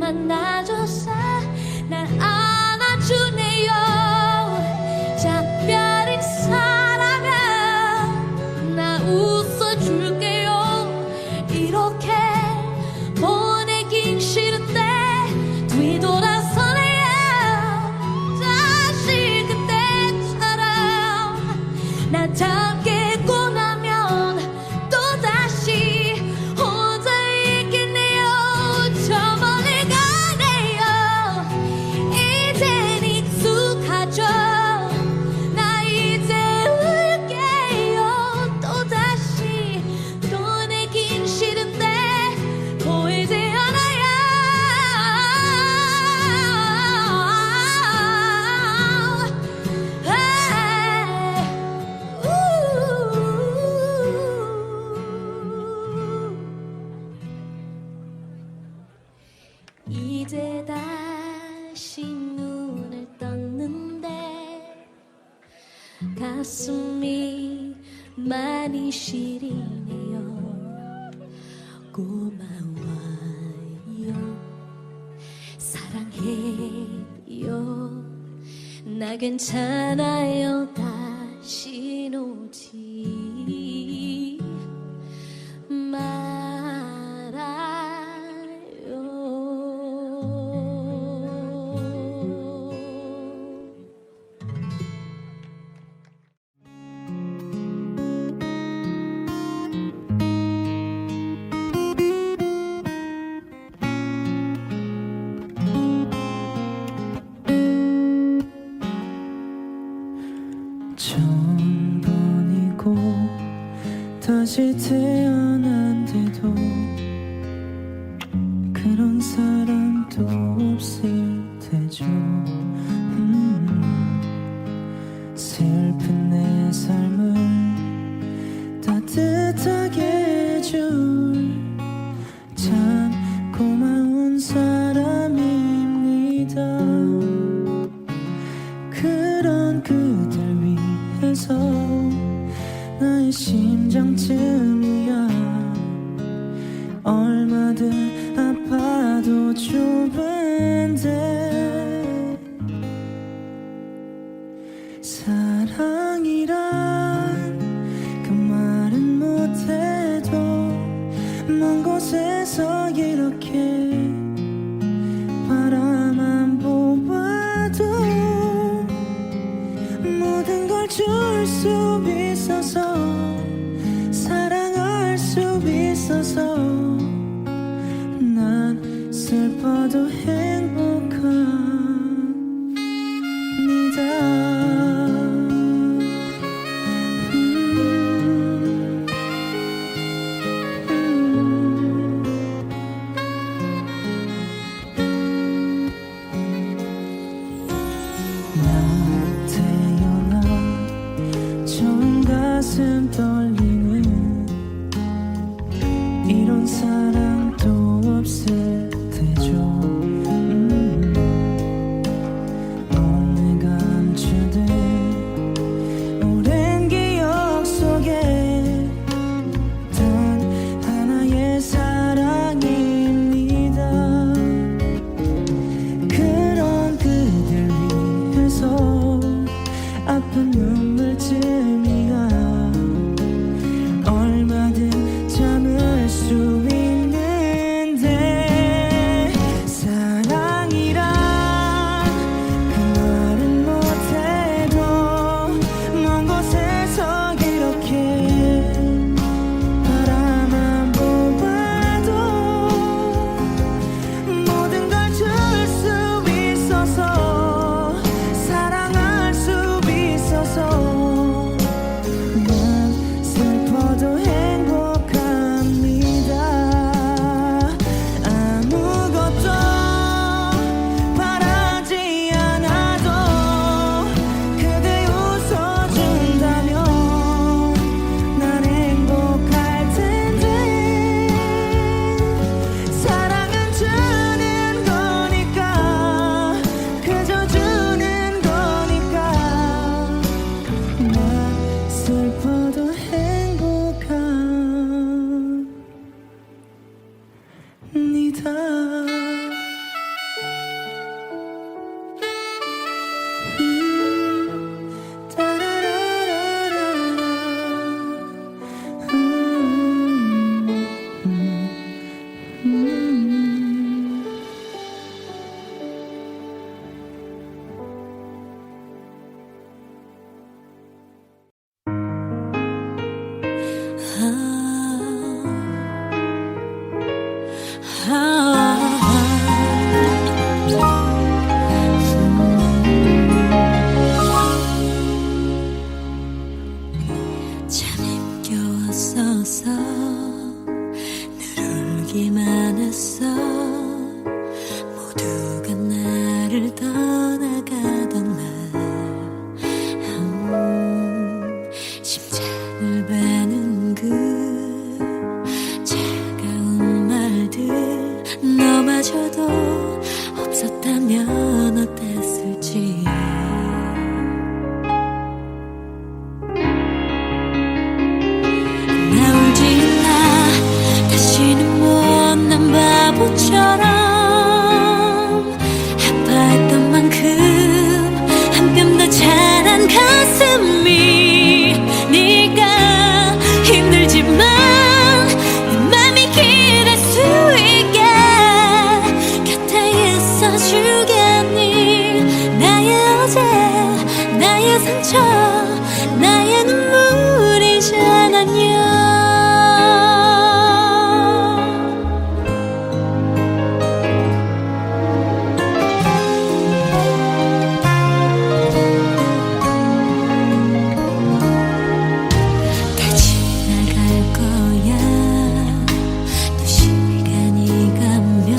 만나줘서 날 안아주네요. 작별인 사람아 나 웃어줄게요. 이렇게 보내긴 싫은데 뒤돌아서네요. 다시 그때처럼 나 잠겠고 나면 또다시 혼자 있겠네요. 저 멀리 가네요. 이젠 익숙하죠. 나 이제 울게요. 또다시 떠내긴 싫은데 보이지 않아요. 이제 다시 눈을 떴는데 가슴이 많이 시리네요. 고마워요. 사랑해요. 나 괜찮아요. 다시 오지 말아요. 처음 번이고 다시 태어난데도 그런 사람도 없을 테죠. 슬픈 내 삶을 따뜻하게 해줄 참 고마운 사람입니다. 그런 그댈 위해서 나의 심장쯤이야 얼마든 아파도 좁은데 사랑이란 그 말은 못해도 먼 곳에서 이렇게 바라만 보아도 모든 걸 줄 수 있어서 사랑할 수 있어서 난 슬퍼도 행복합니다. 나 태어나 처음 가슴 떨리는 이런 사람도 없을 테죠. 오늘 감추된 오랜 기억 속에 단 하나의 사랑입니다. 그런 그댈 위해서 아픈 눈물쯤이야 얼마든 참을 수 있는데 사랑이란 그 말은 못해도 먼 곳에서 이렇게 바라만 보아도 모든 걸 줄 수 있어서 사랑할 수 있어서 난 슬퍼도 행복합니다. 아무것도 바라지 않아도 그대 웃어준다면 난 행복할 텐데 사랑은 주는 거니까 그저 주는 거니까 난 슬퍼도 행복합니다. 너를 떠나가던 날 심장을 베는 그 차가운 말들 너마저도 없었다면 어땠을지 나 울지 않아 다시는 못난 바보처럼 아파했던 만큼 한 뼘 더 자란 가슴이 네가 힘들지만 내 맘이 기댈 수 있게 곁에 있어주겠니 나의 어제 나의 상처 나의 눈물이잖아요 다 지나갈 거야 또 시간이 가면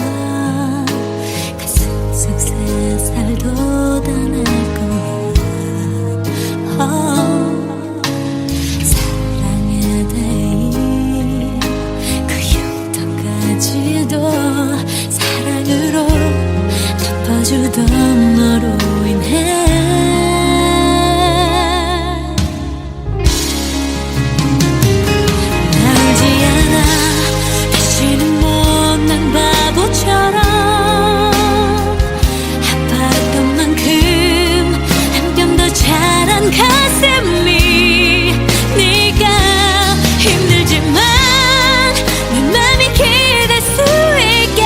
가슴 속 새살 돋아날 거야 사랑에 대해 그 흉터까지도 사랑으로 덮어주던 너로 인해 나 울지 않아 다시는 못난 바보처럼 아팠던 만큼 한 뼘 더 자란 가슴이 네가 힘들지만 내 맘이 기댈 수 있게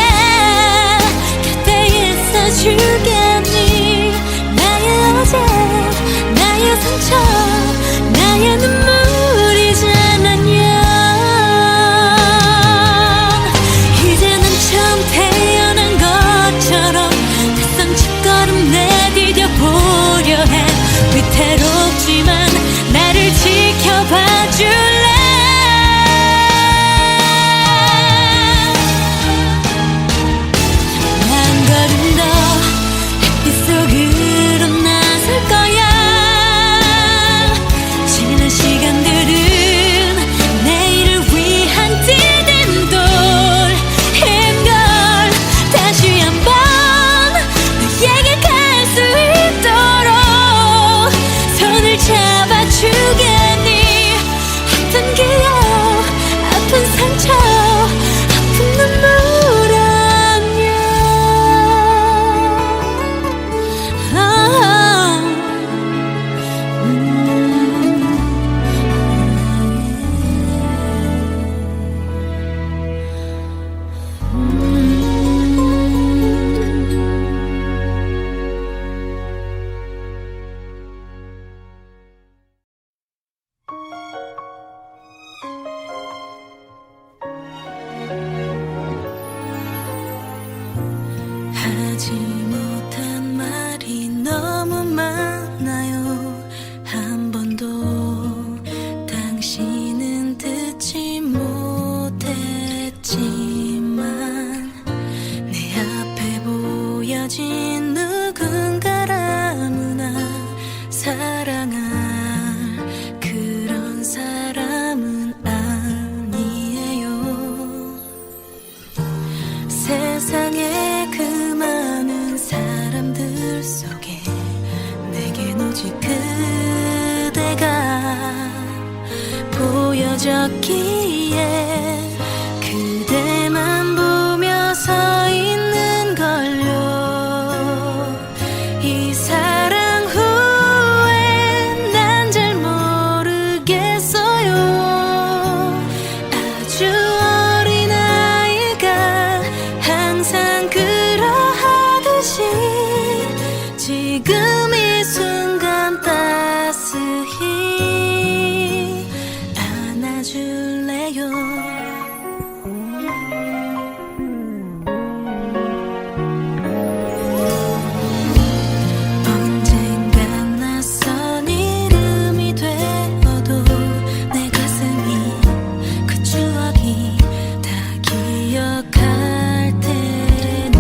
곁에 있어주겠니 나의 어제 나의 상처 나의 눈물이잖아요 이제는 처음 태어난 것처럼 낯선 첫걸음 내디뎌 보려 해 위태롭지만 나를 지켜봐 줄래 한 걸음 더 햇빛 속으로 나설 거야 지난 시간들은 내일을 위한 디딤돌인 걸 다시 한번 너에게 갈 수 있도록 손을 잡아주겠니 아픈 기억 아픈 상처 아픈 눈물 안녕 하지 못한 말이 너무 많아요 한 번도 당신은 듣지 못했지만 내 앞에 보여진 누군가라무나 사랑할 그런 사람은 아니에요 세상에 그 많은 사람들 속에 내겐 오직 그대가 보여졌기에 그대만 보며 서 있는 걸요 이 사랑 후에 난 잘 모르겠어요 아주 어린 아이가 항상 그러하듯이 지금 이 순간 따스히 안아줄래요 언젠간 낯선 이름이 되어도 내 가슴이 그 추억이 다 기억할 테니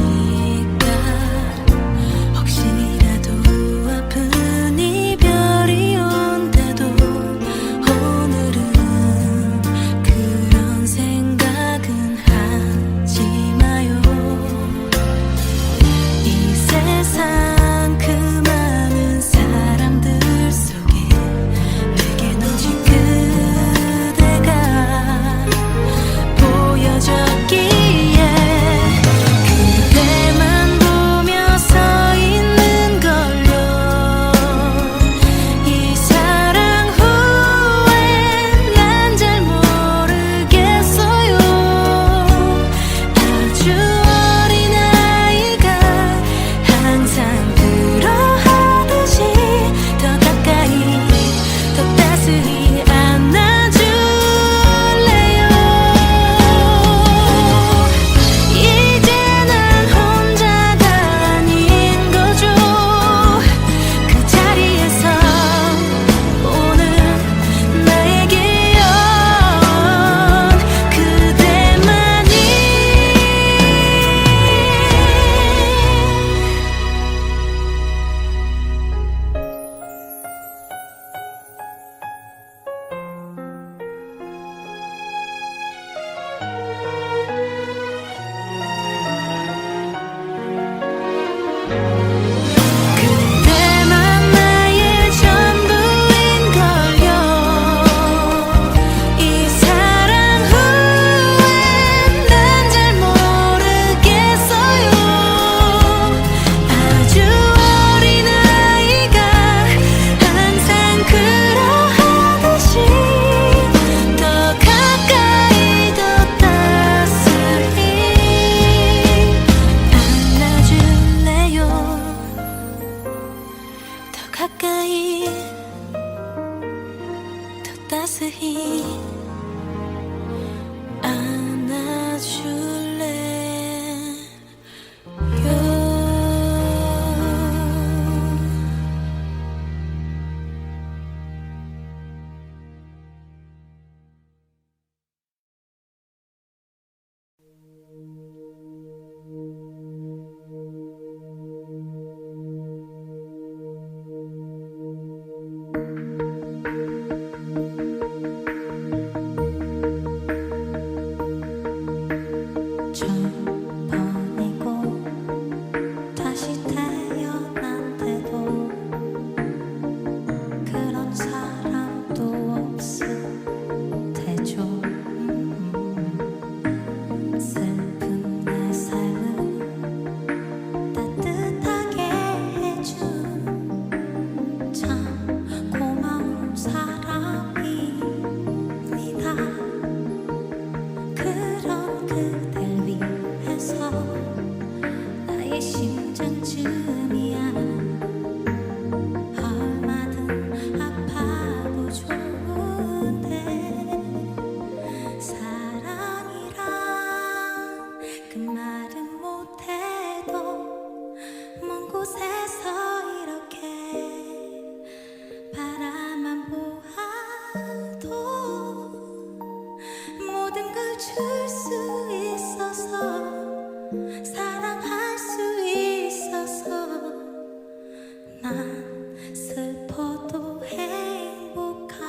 난 슬퍼도 행복합니다.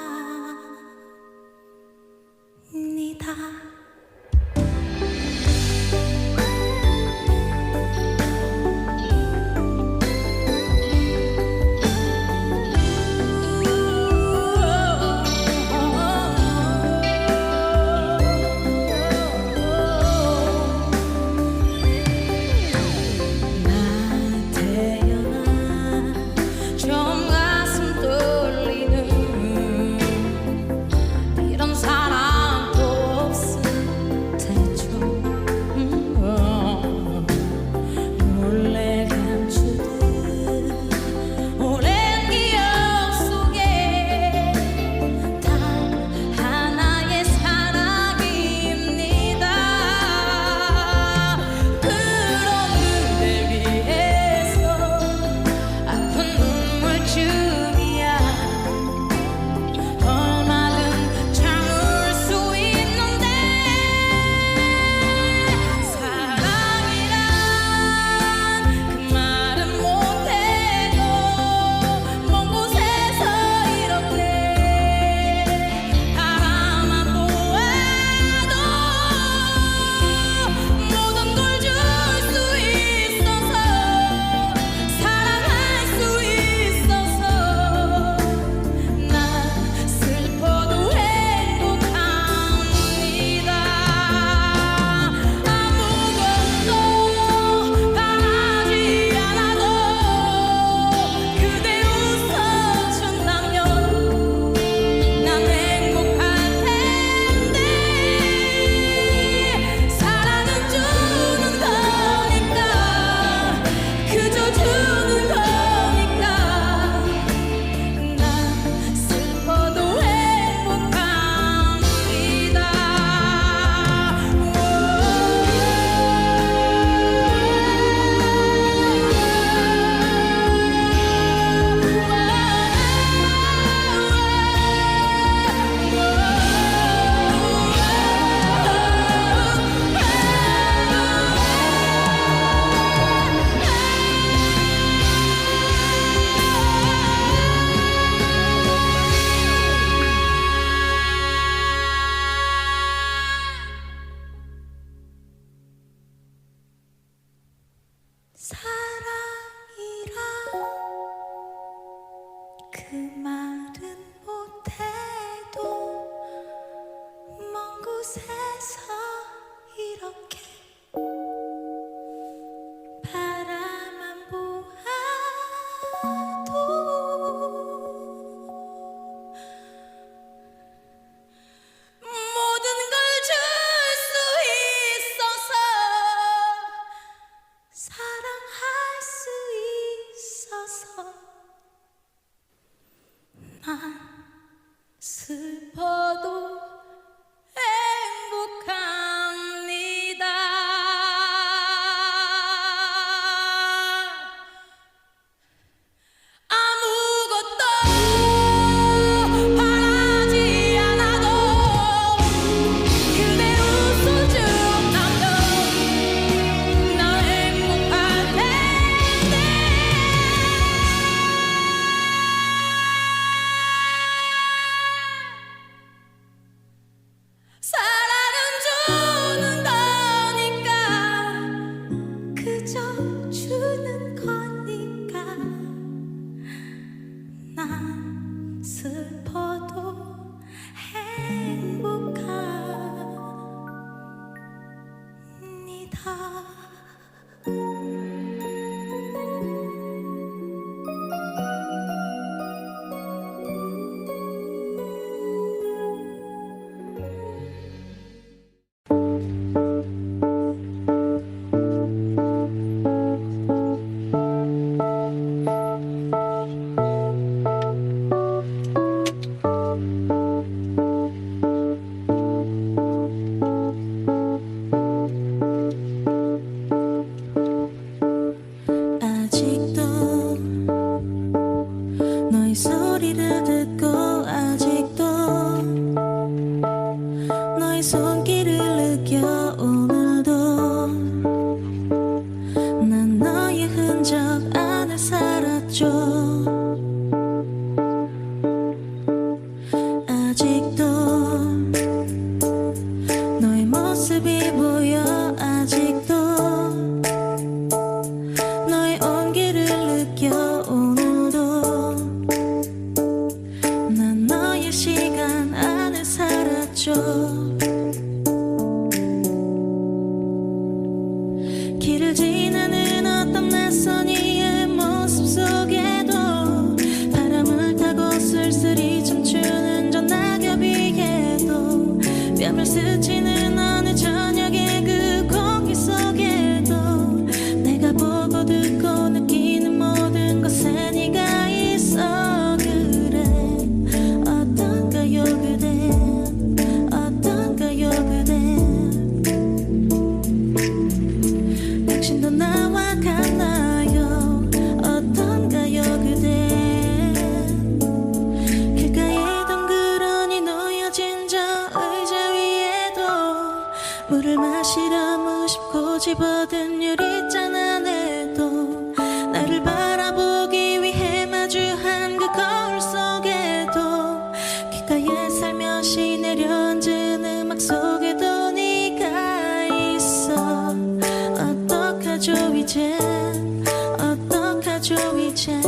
좀 가슴 떨리는 이런 사랑도 없을 테죠. 몰래 감추듯 오랜 기억 속에 단 하나의 사랑입니다. 그런 그댈 위해서 아픈 눈물쯤이야 얼마든 참을 수 있는데 사랑이란 그 말은 못해도 먼 곳에서 이렇게 바라만 보아도 모든 걸 줄 수 있어서 사랑할 수 있어서 난 슬퍼도 행복합니다. 아무것도 바라지 않아도 그대 웃어준다면 난 행복할 텐데 사랑은 주는 거니까 그저 주는 거니까 난 슬퍼도 행복합니다. 사랑이란 그 말은 못해도 먼 곳에서 이렇게 바라만 보아도 모든 걸 줄 수 있어서 사랑할 수 있어서 난 슬퍼도 행복합니다. 아무것도 바라지 않아도 그대 웃어준다면 난 행복할 텐데 사랑은 주는 거니까 그저 주는 거니까 난 슬퍼도 행복합니다. 난 너의 흔적 안에 살았죠. 지나는 어떤 낯선 이의 모습 속에도 바람을 타고 쓸쓸히 춤추는 저 낙엽 위에도 뺨을 스치는 어느 저녁의 그 공기 속에도 내가 보고 듣고 느끼는 모든 것에 네가 있어. 그래 어떤가요 그대, 어떤가요 그대. 당신도 나와 같나요? 어떤가요 그대. 길가에 덩그러니 놓여진 저 의자 위에도 물을 마시려 무심코 집어든 유리잔 안에도 나를 바라보기 위해 마주한 그 거울 속에도 귓가에 살며시 내려앉은 음악 속에도 네가 있어. 어떡하죠 이제, 어떡하죠 이제.